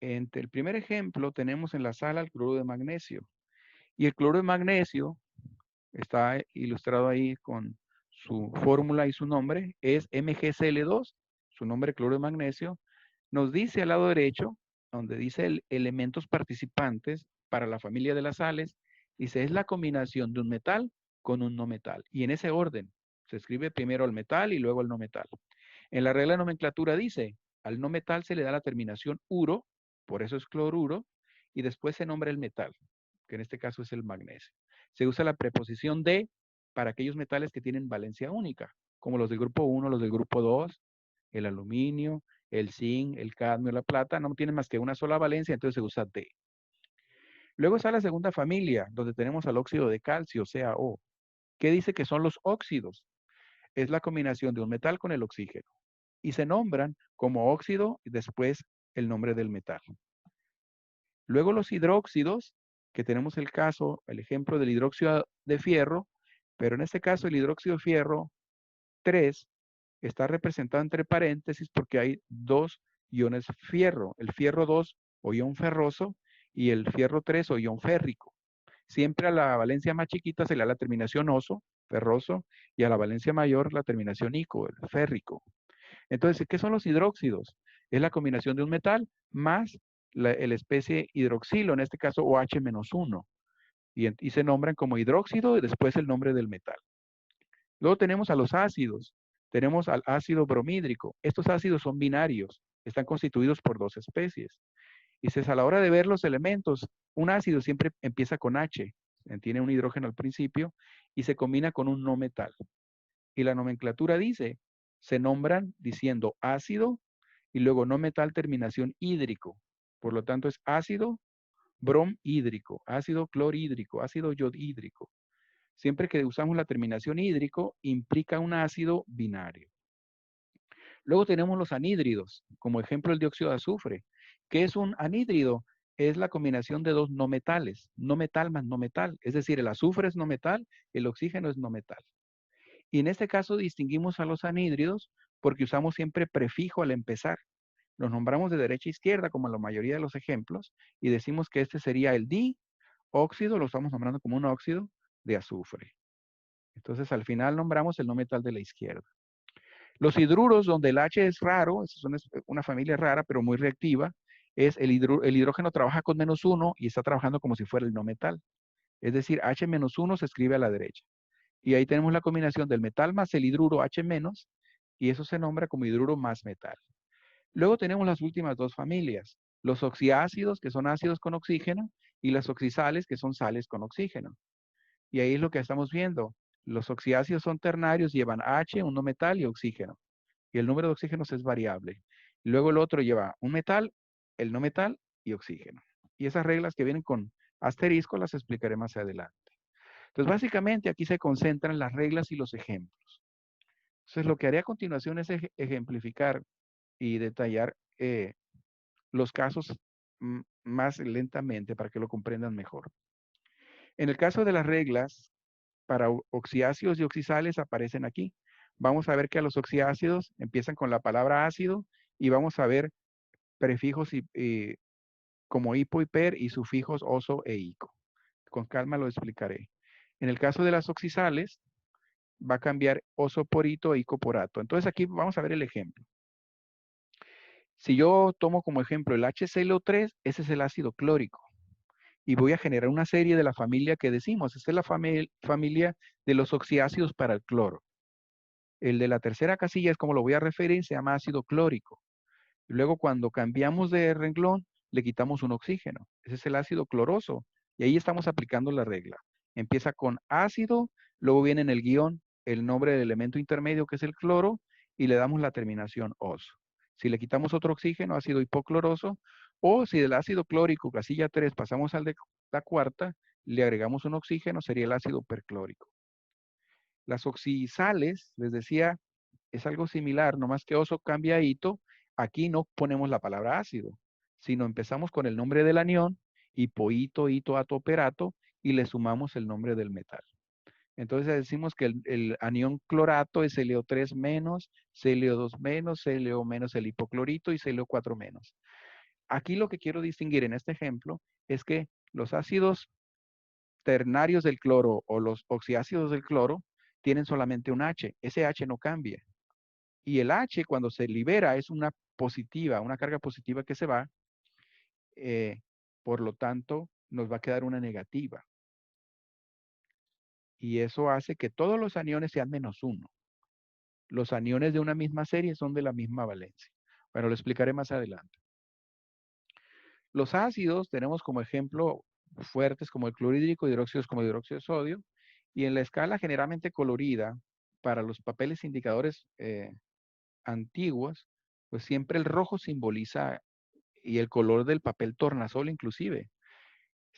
Speaker 1: Entre el primer ejemplo tenemos en la sal el cloruro de magnesio. Y el cloruro de magnesio está ilustrado ahí con su fórmula y su nombre, es MgCl2, su nombre cloruro de magnesio. Nos dice al lado derecho, donde dice elementos participantes para la familia de las sales, dice es la combinación de un metal con un no metal. Y en ese orden, se escribe primero el metal y luego el no metal. En la regla de nomenclatura dice, al no metal se le da la terminación uro, por eso es cloruro, y después se nombra el metal, que en este caso es el magnesio. Se usa la preposición de para aquellos metales que tienen valencia única, como los del grupo 1, los del grupo 2, el aluminio, el zinc, el cadmio, la plata, no tienen más que una sola valencia, entonces se usa de. Luego está la segunda familia, donde tenemos al óxido de calcio, CaO. ¿Qué dice que son los óxidos? Es la combinación de un metal con el oxígeno. Y se nombran como óxido y después el nombre del metal. Luego los hidróxidos, que tenemos el ejemplo del hidróxido de fierro, pero en este caso el hidróxido de fierro 3 está representado entre paréntesis porque hay dos iones fierro, el fierro 2 o ion ferroso y el fierro 3 o ion férrico. Siempre a la valencia más chiquita se le da la terminación oso, ferroso, y a la valencia mayor la terminación ico, el férrico. Entonces, ¿qué son los hidróxidos? Es la combinación de un metal más la especie hidroxilo, en este caso OH-1, y se nombran como hidróxido y después el nombre del metal. Luego tenemos a los ácidos. Tenemos al ácido bromídrico. Estos ácidos son binarios, están constituidos por dos especies. Y a la hora de ver los elementos, un ácido siempre empieza con H, tiene un hidrógeno al principio, y se combina con un no metal. Y la nomenclatura dice, se nombran diciendo ácido y luego no metal terminación hídrico. Por lo tanto es ácido bromhídrico, ácido clorhídrico, ácido yodhídrico. Siempre que usamos la terminación hídrico, implica un ácido binario. Luego tenemos los anhídridos, como ejemplo el dióxido de azufre. ¿Qué es un anhídrido? Es la combinación de dos no metales, no metal más no metal. Es decir, el azufre es no metal, el oxígeno es no metal. Y en este caso distinguimos a los anhídridos porque usamos siempre prefijo al empezar. Los nombramos de derecha a izquierda, como en la mayoría de los ejemplos, y decimos que este sería el dióxido, lo estamos nombrando como un óxido de azufre. Entonces, al final nombramos el no metal de la izquierda. Los hidruros, donde el H es raro, es una familia rara, pero muy reactiva, es el hidrógeno trabaja con -1 y está trabajando como si fuera el no metal. Es decir, H-1 se escribe a la derecha. Y ahí tenemos la combinación del metal más el hidruro H-, y eso se nombra como hidruro más metal. Luego tenemos las últimas dos familias, los oxiácidos, que son ácidos con oxígeno, y las oxisales, que son sales con oxígeno. Y ahí es lo que estamos viendo. Los oxiácidos son ternarios, llevan H, un no metal y oxígeno. Y el número de oxígenos es variable. Luego el otro lleva un metal, el no metal y oxígeno. Y esas reglas que vienen con asterisco las explicaré más adelante. Entonces, básicamente aquí se concentran las reglas y los ejemplos. Entonces, lo que haré a continuación es ejemplificar y detallar los casos más lentamente para que lo comprendan mejor. En el caso de las reglas, para oxiácidos y oxisales aparecen aquí. Vamos a ver que a los oxiácidos empiezan con la palabra ácido y vamos a ver prefijos como hipo y per y sufijos oso e ico. Con calma lo explicaré. En el caso de las oxisales, va a cambiar oso por ito e ico por ato. Entonces aquí vamos a ver el ejemplo. Si yo tomo como ejemplo el HClO3, ese es el ácido clórico. Y voy a generar una serie de la familia que decimos. Esta es la familia de los oxiácidos para el cloro. El de la tercera casilla es como lo voy a referir, se llama ácido clórico. Luego cuando cambiamos de renglón, le quitamos un oxígeno. Ese es el ácido cloroso. Y ahí estamos aplicando la regla. Empieza con ácido, luego viene en el guión el nombre del elemento intermedio que es el cloro y le damos la terminación oso. Si le quitamos otro oxígeno, ácido hipocloroso, o si del ácido clórico, casilla 3, pasamos al de la cuarta, le agregamos un oxígeno, sería el ácido perclórico. Las oxisales, les decía, es algo similar, nomás que oso cambia a ito. Aquí no ponemos la palabra ácido, sino empezamos con el nombre del anión, hipoito, ito, ato, perato, y le sumamos el nombre del metal. Entonces decimos que el anión clorato es Cleo3 menos, Cleo2 menos, Cleo menos el hipoclorito y Cleo4 menos. Aquí lo que quiero distinguir en este ejemplo es que los ácidos ternarios del cloro o los oxiácidos del cloro tienen solamente un H. Ese H no cambia. Y el H cuando se libera es una positiva, una carga positiva que se va. Por lo tanto, nos va a quedar una negativa. Y eso hace que todos los aniones sean -1. Los aniones de una misma serie son de la misma valencia. Bueno, lo explicaré más adelante. Los ácidos tenemos como ejemplo fuertes como el clorhídrico, hidróxidos como hidróxido de sodio. Y en la escala generalmente colorida, para los papeles indicadores antiguos, pues siempre el rojo simboliza, y el color del papel tornasol inclusive,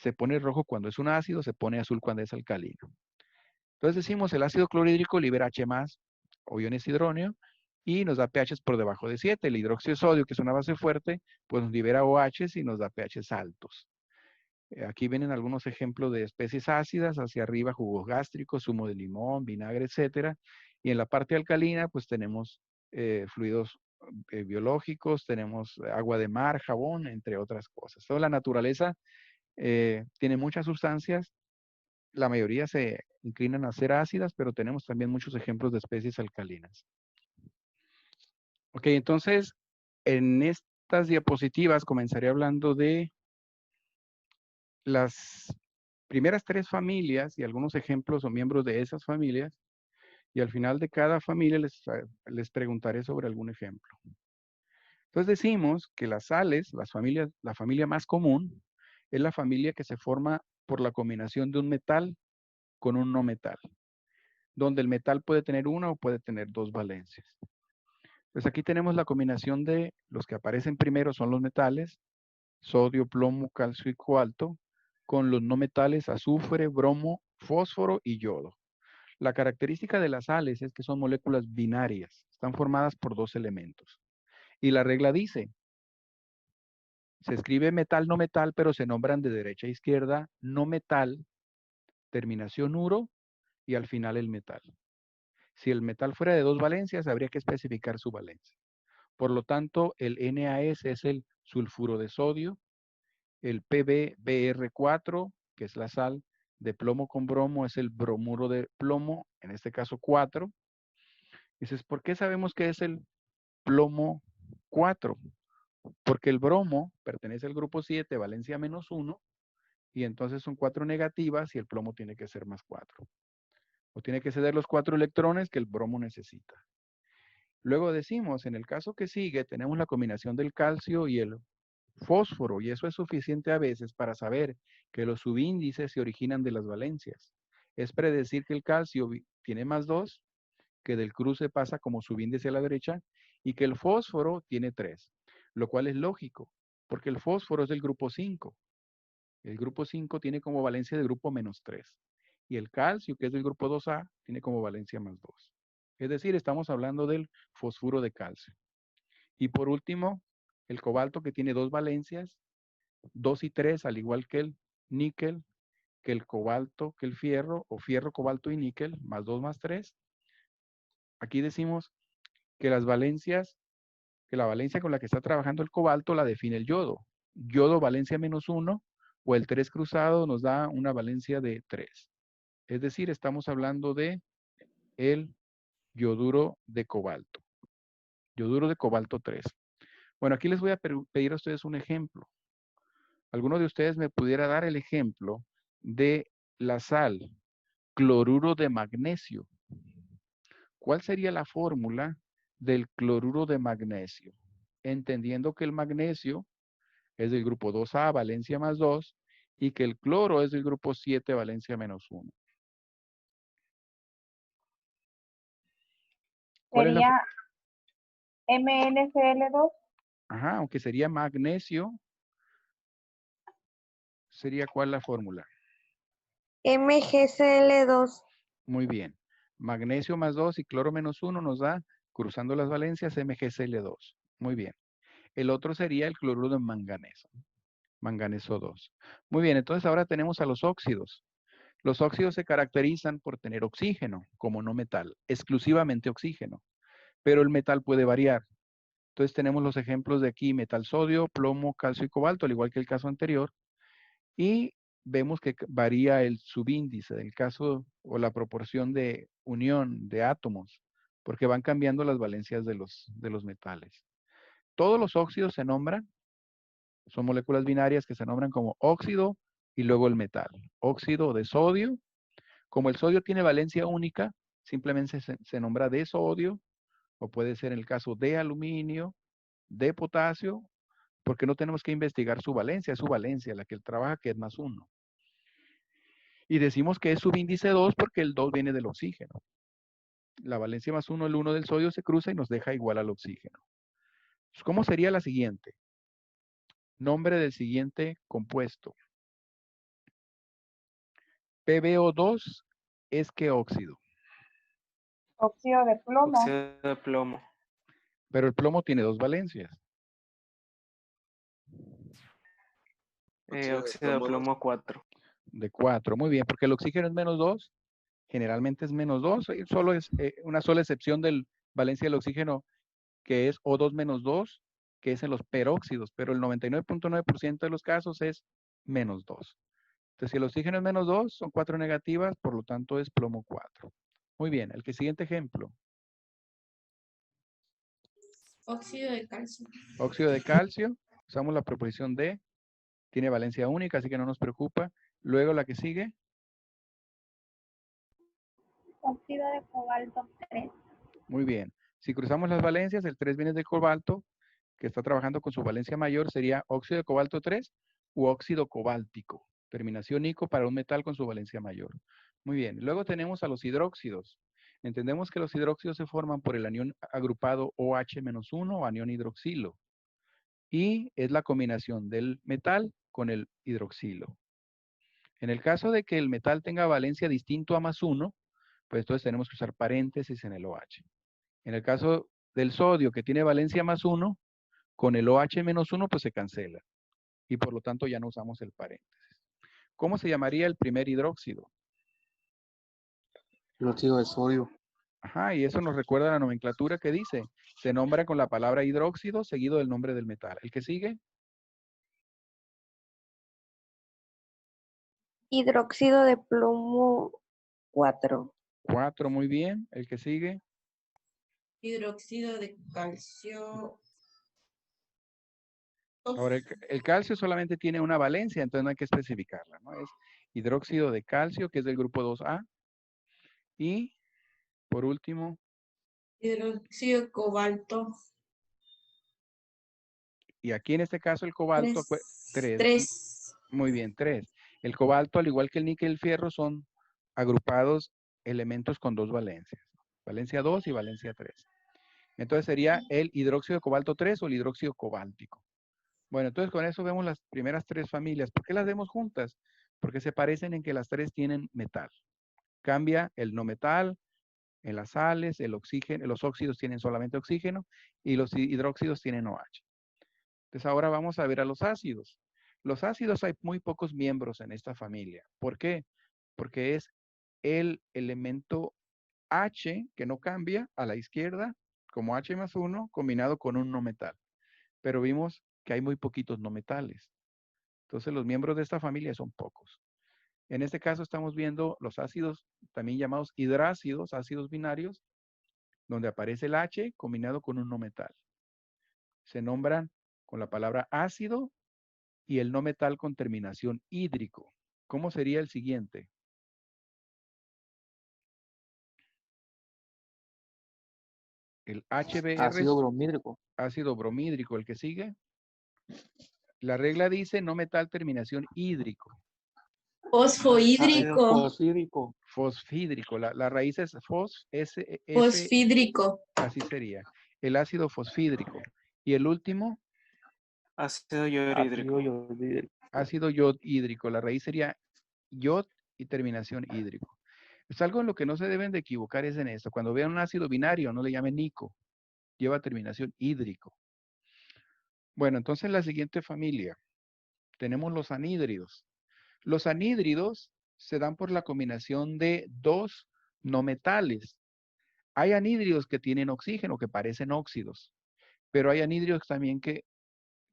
Speaker 1: Se pone rojo cuando es un ácido, se pone azul cuando es alcalino. Entonces decimos el ácido clorhídrico libera H+, o iones hidróneo, y nos da pHs por debajo de 7. El hidróxido de sodio, que es una base fuerte, pues nos libera OHs y nos da pHs altos. Aquí vienen algunos ejemplos de especies ácidas, hacia arriba jugos gástricos, zumo de limón, vinagre, etcétera. Y en la parte alcalina, pues tenemos fluidos biológicos, tenemos agua de mar, jabón, entre otras cosas. Toda la naturaleza tiene muchas sustancias, la mayoría se inclinan a ser ácidas, pero tenemos también muchos ejemplos de especies alcalinas. Ok, entonces, en estas diapositivas comenzaré hablando de las primeras 3 familias y algunos ejemplos o miembros de esas familias, y al final de cada familia les preguntaré sobre algún ejemplo. Entonces decimos que las sales, la familia más común, es la familia que se forma por la combinación de un metal con un no metal, donde el metal puede tener una o puede tener 2 valencias. Pues aquí tenemos la combinación de los que aparecen primero son los metales, sodio, plomo, calcio y cobalto, con los no metales azufre, bromo, fósforo y yodo. La característica de las sales es que son moléculas binarias, están formadas por 2 elementos. Y la regla dice, se escribe metal, no metal, pero se nombran de derecha a izquierda, no metal, terminación uro y al final el metal. Si el metal fuera de 2 valencias, habría que especificar su valencia. Por lo tanto, el NaS es el sulfuro de sodio, el PbBr4, que es la sal de plomo con bromo, es el bromuro de plomo, en este caso 4. Dices, ¿por qué sabemos que es el plomo 4? Porque el bromo pertenece al grupo 7, valencia -1, y entonces son 4 negativas y el plomo tiene que ser +4. O tiene que ceder los 4 electrones que el bromo necesita. Luego decimos, en el caso que sigue, tenemos la combinación del calcio y el fósforo, y eso es suficiente a veces para saber que los subíndices se originan de las valencias. Es predecir que el calcio tiene +2, que del cruce pasa como subíndice a la derecha, y que el fósforo tiene 3, lo cual es lógico, porque el fósforo es del grupo 5. El grupo 5 tiene como valencia del grupo -3. Y el calcio, que es del grupo 2A, tiene como valencia +2. Es decir, estamos hablando del fosfuro de calcio. Y por último, el cobalto, que tiene 2 valencias, 2 y 3, al igual que el níquel, que el cobalto, que el fierro, o fierro, cobalto y níquel, +2 +3. Aquí decimos que las valencias, que la valencia con la que está trabajando el cobalto la define el yodo. Yodo valencia -1, o el 3 cruzado nos da una valencia de 3. Es decir, estamos hablando de el yoduro de cobalto. Yoduro de cobalto 3. Bueno, aquí les voy a pedir a ustedes un ejemplo. ¿Alguno de ustedes me pudiera dar el ejemplo de la sal cloruro de magnesio? ¿Cuál sería la fórmula del cloruro de magnesio? Entendiendo que el magnesio es del grupo 2A, valencia +2, y que el cloro es del grupo 7, valencia -1. ¿Cuál es la
Speaker 3: Sería MnCl2.
Speaker 1: Ajá, aunque sería magnesio, ¿sería cuál la fórmula?
Speaker 2: MgCl2.
Speaker 1: Muy bien. Magnesio +2 y cloro -1 nos da, cruzando las valencias, MgCl2. Muy bien. El otro sería el cloruro de manganeso. Manganeso 2. Muy bien, entonces ahora tenemos a los óxidos. Los óxidos se caracterizan por tener oxígeno como no metal, exclusivamente oxígeno. Pero el metal puede variar. Entonces tenemos los ejemplos de aquí, metal sodio, plomo, calcio y cobalto, al igual que el caso anterior. Y vemos que varía el subíndice del caso o la proporción de unión de átomos, porque van cambiando las valencias de los metales. Todos los óxidos se nombran, son moléculas binarias que se nombran como óxido y luego el metal. Óxido de sodio, como el sodio tiene valencia única, simplemente se nombra de sodio, o puede ser en el caso de aluminio, de potasio, porque no tenemos que investigar su valencia, es su valencia la que él trabaja, que es +1. Y decimos que es subíndice 2 porque el 2 viene del oxígeno. La valencia +1, el 1 del sodio se cruza y nos deja igual al oxígeno. ¿Cómo sería la siguiente? Nombre del siguiente compuesto. PbO2 es ¿qué óxido?
Speaker 3: Óxido de plomo.
Speaker 4: Óxido de plomo.
Speaker 1: Pero el plomo tiene dos valencias.
Speaker 4: Óxido de plomo 4.
Speaker 1: De 4. Muy bien, porque el oxígeno es -2. Generalmente es -2. Solo es una sola excepción del valencia del oxígeno, que es O2 -2, que es en los peróxidos, pero el 99.9% de los casos es -2. Entonces, si el oxígeno es -2, son 4 negativas, por lo tanto es plomo 4. Muy bien, el siguiente ejemplo.
Speaker 2: Óxido de calcio.
Speaker 1: Óxido de calcio, usamos la proposición D, tiene valencia única, así que no nos preocupa. Luego la que sigue,
Speaker 3: Óxido de cobalto 3.
Speaker 1: muy bien. Si cruzamos las valencias, el 3 viene del cobalto, que está trabajando con su valencia mayor, sería óxido de cobalto 3 u óxido cobáltico. Terminación ico para un metal con su valencia mayor. Muy bien. Luego tenemos a los hidróxidos. Entendemos que los hidróxidos se forman por el anión agrupado OH-1 o anión hidroxilo. Y es la combinación del metal con el hidroxilo. En el caso de que el metal tenga valencia distinto a +1, pues entonces tenemos que usar paréntesis en el OH. En el caso del sodio que tiene valencia +1, con el OH-1 pues se cancela. Y por lo tanto ya no usamos el paréntesis. ¿Cómo se llamaría el primer hidróxido?
Speaker 4: Óxido de sodio.
Speaker 1: Ajá, y eso nos recuerda a la nomenclatura que dice, se nombra con la palabra hidróxido seguido del nombre del metal. ¿El que sigue?
Speaker 2: Hidróxido de plomo 4.
Speaker 1: 4, muy bien. ¿El que sigue?
Speaker 2: Hidróxido de calcio.
Speaker 1: Ahora, el calcio solamente tiene una valencia, entonces no hay que especificarla, ¿no? Es hidróxido de calcio, que es del grupo 2A. Y, por último,
Speaker 2: Hidróxido de cobalto.
Speaker 1: y aquí en este caso el cobalto, 3.
Speaker 2: 3.
Speaker 1: Muy bien, 3. El cobalto, al igual que el níquel y el fierro, son agrupados elementos con dos valencias. Valencia 2 y valencia 3. Entonces sería el hidróxido de cobalto 3 o el hidróxido cobáltico. Bueno, entonces con eso vemos las primeras 3 familias. ¿Por qué las vemos juntas? Porque se parecen en que las 3 tienen metal. Cambia el no metal, en las sales, el oxígeno, los óxidos tienen solamente oxígeno y los hidróxidos tienen OH. Entonces ahora vamos a ver a los ácidos. Los ácidos hay muy pocos miembros en esta familia. ¿Por qué? Porque es el elemento H que no cambia a la izquierda como H+1 combinado con un no metal. Pero vimos que hay muy poquitos no metales. Entonces los miembros de esta familia son pocos. En este caso estamos viendo los ácidos también llamados hidrácidos, ácidos binarios, donde aparece el H combinado con un no metal. Se nombran con la palabra ácido y el no metal con terminación hídrico. ¿Cómo sería el siguiente? El HBr
Speaker 4: Ácido
Speaker 1: es
Speaker 4: bromídrico.
Speaker 1: ácido bromídrico. El que sigue. La regla dice no metal terminación hídrico.
Speaker 2: Fosfohídrico.
Speaker 4: Fosfídrico.
Speaker 1: Fosfídrico. La raíz es fos,
Speaker 2: Fosfídrico.
Speaker 1: así sería. El ácido fosfídrico. Y el último,
Speaker 4: Ácido yodhídrico.
Speaker 1: ácido yodhídrico. La raíz sería yod y terminación hídrico. Es algo en lo que no se deben de equivocar es en esto. Cuando vean un ácido binario, no le llamen nico. Lleva terminación hídrico. Bueno, entonces la siguiente familia. Tenemos los anhídridos. Los anhídridos se dan por la combinación de dos no metales. Hay anhídridos que tienen oxígeno, que parecen óxidos, pero hay anhídridos también que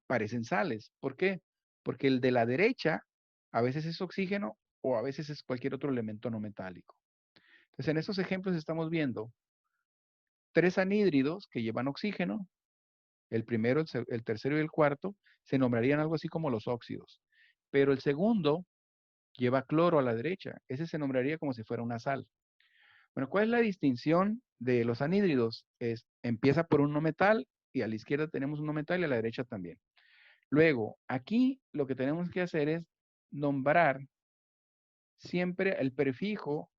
Speaker 1: parecen sales. ¿Por qué? Porque el de la derecha a veces es oxígeno o a veces es cualquier otro elemento no metálico. Entonces, en estos ejemplos estamos viendo 3 anhídridos que llevan oxígeno. El primero, el tercero y el cuarto se nombrarían algo así como los óxidos. Pero el segundo lleva cloro a la derecha. Ese se nombraría como si fuera una sal. Bueno, ¿cuál es la distinción de los anhídridos? Empieza por un no metal y a la izquierda tenemos un no metal y a la derecha también. Luego, aquí lo que tenemos que hacer es nombrar siempre el prefijo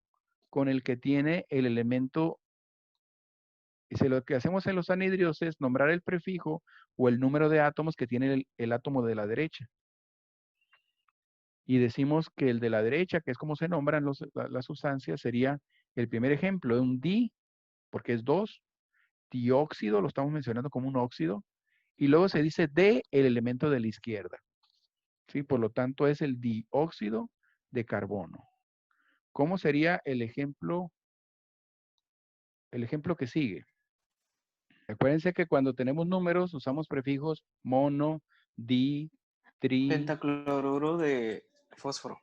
Speaker 1: con el que tiene el elemento. Lo que hacemos en los anhídridos es nombrar el prefijo o el número de átomos que tiene el átomo de la derecha. Y decimos que el de la derecha, que es como se nombran las sustancias, sería el primer ejemplo de un di, porque es 2, dióxido, lo estamos mencionando como un óxido, y luego se dice de el elemento de la izquierda. ¿Sí? Por lo tanto, es el dióxido de carbono. ¿Cómo sería el ejemplo que sigue? Acuérdense que cuando tenemos números usamos prefijos mono, di, tri.
Speaker 4: Pentacloruro de fósforo.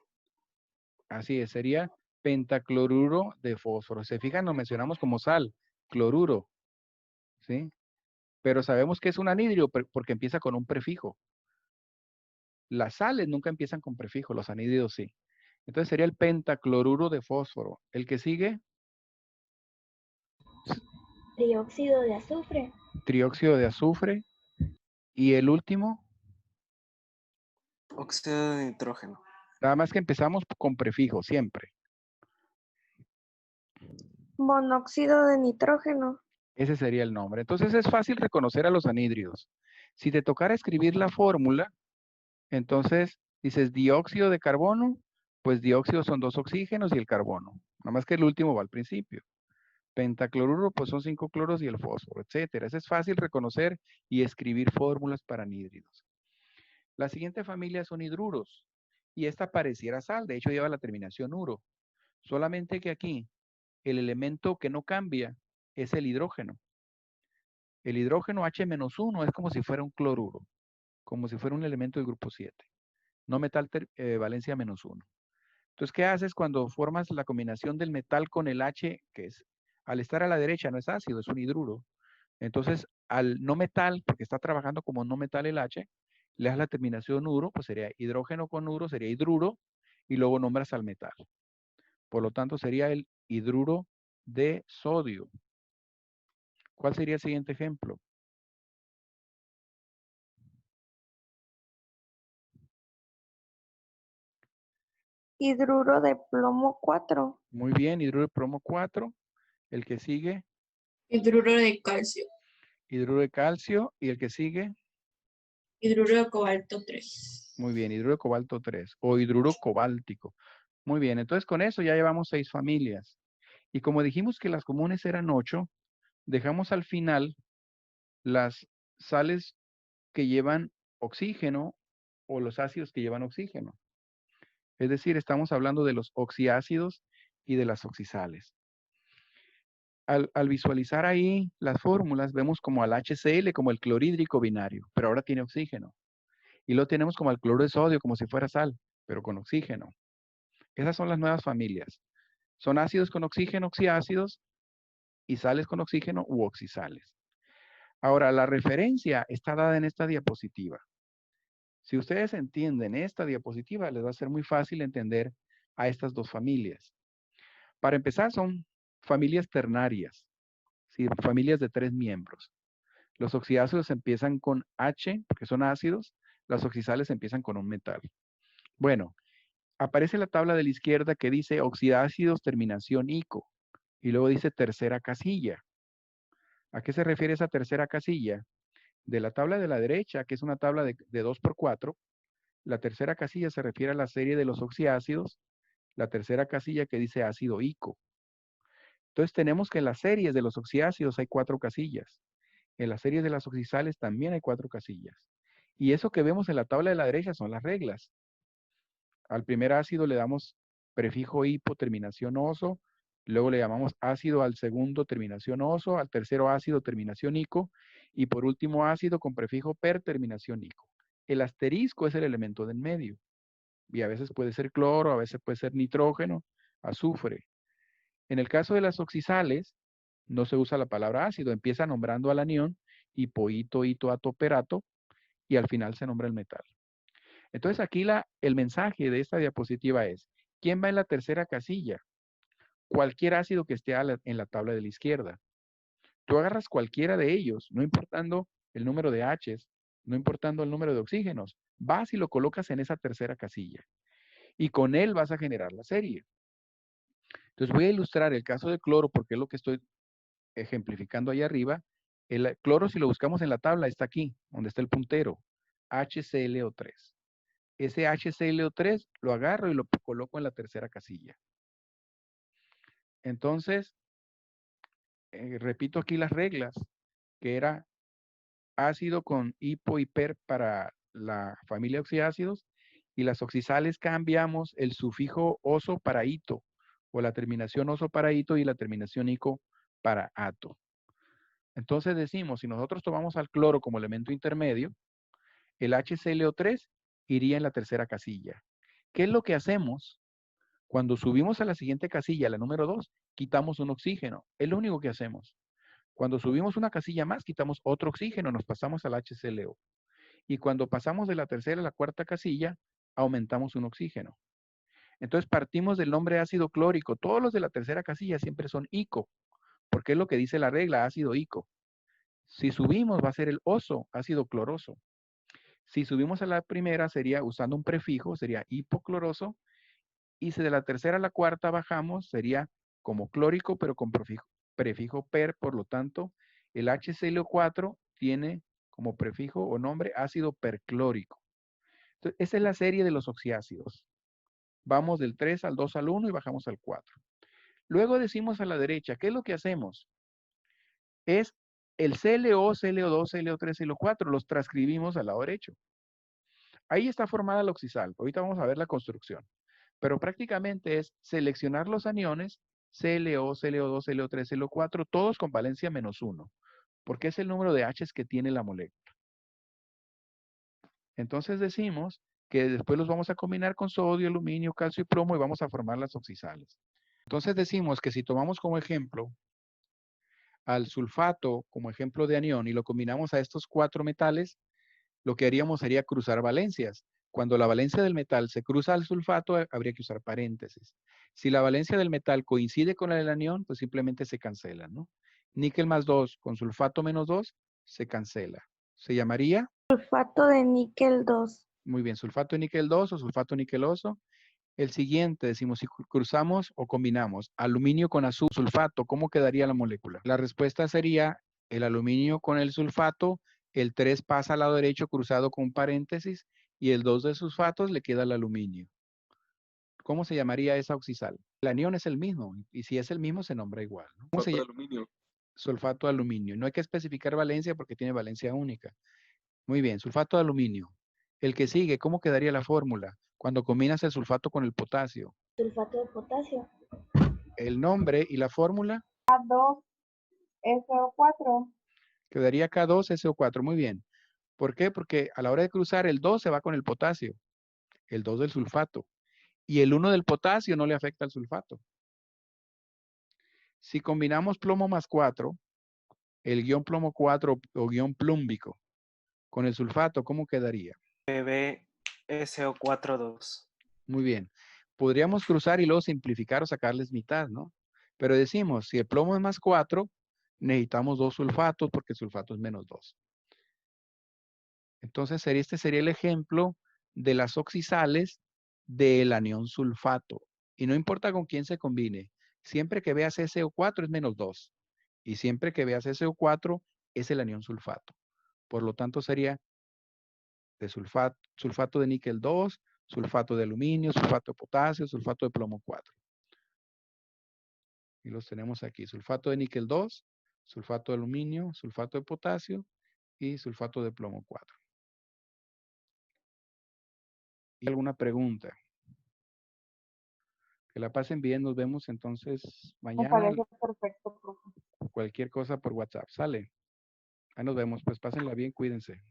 Speaker 1: Así es, sería pentacloruro de fósforo. Se fijan, lo mencionamos como sal, cloruro, ¿sí? Pero sabemos que es un anhidrio porque empieza con un prefijo. Las sales nunca empiezan con prefijo, los anhídridos sí. Entonces sería el pentacloruro de fósforo. El que sigue,
Speaker 3: Trióxido de azufre.
Speaker 1: trióxido de azufre. Y el último,
Speaker 4: Óxido de nitrógeno.
Speaker 1: nada más que empezamos con prefijo, siempre.
Speaker 2: Monóxido de nitrógeno.
Speaker 1: Ese sería el nombre. Entonces es fácil reconocer a los anhídridos. Si te tocara escribir la fórmula, entonces dices dióxido de carbono, pues dióxido son 2 oxígenos y el carbono. Nada más que el último va al principio. Pentacloruro, pues son 5 cloros y el fósforo, etcétera. Eso es fácil reconocer y escribir fórmulas para anhídridos. La siguiente familia son hidruros. Y esta pareciera sal, de hecho lleva la terminación uro. Solamente que aquí el elemento que no cambia es el hidrógeno. El hidrógeno H-1 es como si fuera un cloruro, como si fuera un elemento del grupo 7. No metal valencia -1. Entonces, ¿qué haces cuando formas la combinación del metal con el H, que es, al estar a la derecha no es ácido, es un hidruro? Entonces, al no metal, porque está trabajando como no metal el H, le das la terminación uro, pues sería hidrógeno con uro, sería hidruro, y luego nombras al metal. Por lo tanto, sería el hidruro de sodio. ¿Cuál sería el siguiente ejemplo?
Speaker 2: Hidruro de plomo 4.
Speaker 1: Muy bien, hidruro de plomo 4. El que sigue,
Speaker 5: Hidruro de calcio.
Speaker 1: hidruro de calcio. Y el que sigue,
Speaker 5: Hidruro de cobalto 3.
Speaker 1: muy bien, hidruro de cobalto 3 o hidruro cobáltico. Muy bien, entonces con eso ya llevamos 6 familias. Y como dijimos que las comunes eran 8, dejamos al final las sales que llevan oxígeno o los ácidos que llevan oxígeno. Es decir, estamos hablando de los oxiácidos y de las oxisales. Al visualizar ahí las fórmulas, vemos como al HCl como el clorhídrico binario, pero ahora tiene oxígeno. Y lo tenemos como al cloro de sodio, como si fuera sal, pero con oxígeno. Esas son las nuevas familias. Son ácidos con oxígeno, oxiácidos, y sales con oxígeno u oxisales. Ahora, la referencia está dada en esta diapositiva. Si ustedes entienden esta diapositiva, les va a ser muy fácil entender a estas dos familias. Para empezar, son familias ternarias, ¿sí? Familias de 3 miembros. Los oxiácidos empiezan con H, porque son ácidos. Las oxisales empiezan con un metal. Bueno, aparece la tabla de la izquierda que dice oxidácidos terminación ico. Y luego dice tercera casilla. ¿A qué se refiere esa tercera casilla? De la tabla de la derecha, que es una tabla de 2×4, la tercera casilla se refiere a la serie de los oxiácidos, la tercera casilla que dice ácido ico. Entonces tenemos que en las series de los oxiácidos hay 4 casillas. En las series de las oxisales también hay 4 casillas. Y eso que vemos en la tabla de la derecha son las reglas. Al primer ácido le damos prefijo hipo, terminación oso. Luego le llamamos ácido al segundo, terminación oso. Al tercero ácido, terminación ico. Y por último ácido con prefijo per, terminación ico. El asterisco es el elemento del medio. Y a veces puede ser cloro, a veces puede ser nitrógeno, azufre. En el caso de las oxisales, no se usa la palabra ácido. Empieza nombrando al anión, hipoito, ito, ato, perato. Y al final se nombra el metal. Entonces aquí el mensaje de esta diapositiva es, ¿quién va en la tercera casilla? Cualquier ácido que esté en la tabla de la izquierda. Tú agarras cualquiera de ellos, no importando el número de H's, no importando el número de oxígenos, vas y lo colocas en esa tercera casilla. Y con él vas a generar la serie. Entonces voy a ilustrar el caso de cloro porque es lo que estoy ejemplificando ahí arriba. El cloro, si lo buscamos en la tabla, está aquí, donde está el puntero, HClO3. ese HClO3 lo agarro y lo coloco en la tercera casilla. Entonces, repito aquí las reglas, que era ácido con hipo y per para la familia de oxiácidos, y las oxisales cambiamos el sufijo oso para ito, o la terminación oso para ito y la terminación ico para ato. Entonces decimos, si nosotros tomamos al cloro como elemento intermedio, el HClO3 iría en la tercera casilla. ¿Qué es lo que hacemos? Cuando subimos a la siguiente casilla, la número 2, quitamos un oxígeno. Es lo único que hacemos. Cuando subimos una casilla más, quitamos otro oxígeno, nos pasamos al HClO. Y cuando pasamos de la tercera a la cuarta casilla, aumentamos un oxígeno. Entonces partimos del nombre ácido clórico. Todos los de la tercera casilla siempre son ico, porque es lo que dice la regla, ácido ico. Si subimos va a ser el oso, ácido cloroso. Si subimos a la primera sería usando un prefijo, sería hipocloroso. Y si de la tercera a la cuarta bajamos, sería como clórico, pero con prefijo per. Por lo tanto, el HClO4 tiene como prefijo o nombre ácido perclórico. Entonces, esa es la serie de los oxiácidos. Vamos del 3 al 2 al 1 y bajamos al 4. Luego decimos a la derecha, ¿qué es lo que hacemos? Es el CLO, CLO2, CLO3, CLO4, los transcribimos al lado derecho. Ahí está formada la oxisal. Ahorita vamos a ver la construcción. Pero prácticamente es seleccionar los aniones CLO, CLO2, CLO3, CLO4, todos con valencia -1, porque es el número de H's que tiene la molécula. Entonces decimos que después los vamos a combinar con sodio, aluminio, calcio y plomo y vamos a formar las oxisales. Entonces decimos que si tomamos como ejemplo al sulfato como ejemplo de anión y lo combinamos a estos 4 metales, lo que haríamos sería cruzar valencias. Cuando la valencia del metal se cruza al sulfato, habría que usar paréntesis. Si la valencia del metal coincide con la del anión, pues simplemente se cancela, ¿no? Níquel más 2 con sulfato menos 2 se cancela. Se llamaría,
Speaker 2: Sulfato de níquel 2.
Speaker 1: muy bien, sulfato de níquel 2 o sulfato niqueloso. El siguiente, decimos, si cruzamos o combinamos aluminio con azul, sulfato, ¿cómo quedaría la molécula? La respuesta sería el aluminio con el sulfato, el 3 pasa al lado derecho cruzado con paréntesis y el 2 de sulfatos le queda el aluminio. ¿Cómo se llamaría esa oxisal? El anión es el mismo y si es el mismo se nombra igual, ¿no? ¿Cómo se llama?
Speaker 4: Aluminio.
Speaker 1: Sulfato de aluminio. No hay que especificar valencia porque tiene valencia única. Muy bien, sulfato de aluminio. El que sigue, ¿cómo quedaría la fórmula? Cuando combinas el sulfato con el potasio.
Speaker 3: Sulfato de potasio.
Speaker 1: El nombre y la fórmula
Speaker 3: K2SO4.
Speaker 1: quedaría K2SO4. Muy bien. ¿Por qué? Porque a la hora de cruzar el 2 se va con el potasio, el 2 del sulfato. Y el 1 del potasio no le afecta al sulfato. Si combinamos plomo más 4, el guión plomo 4 o guión plúmbico con el sulfato, ¿cómo quedaría?
Speaker 4: PbSO42.
Speaker 1: Muy bien. Podríamos cruzar y luego simplificar o sacarles mitad, ¿no? Pero decimos, si el plomo es más 4, necesitamos 2 sulfatos porque el sulfato es menos 2. Entonces, este sería el ejemplo de las oxisales del anión sulfato. Y no importa con quién se combine, siempre que veas SO4 es menos 2. Y siempre que veas SO4 es el anión sulfato. Por lo tanto, sería de sulfato de níquel 2, sulfato de aluminio, sulfato de potasio, sulfato de plomo 4. Y los tenemos aquí. Sulfato de níquel 2, sulfato de aluminio, sulfato de potasio y sulfato de plomo 4. ¿Y alguna pregunta? Que la pasen bien, nos vemos entonces
Speaker 3: Me
Speaker 1: mañana.
Speaker 3: parece perfecto, profe.
Speaker 1: Cualquier cosa por WhatsApp, ¿sale? Ahí nos vemos, pues pásenla bien, cuídense.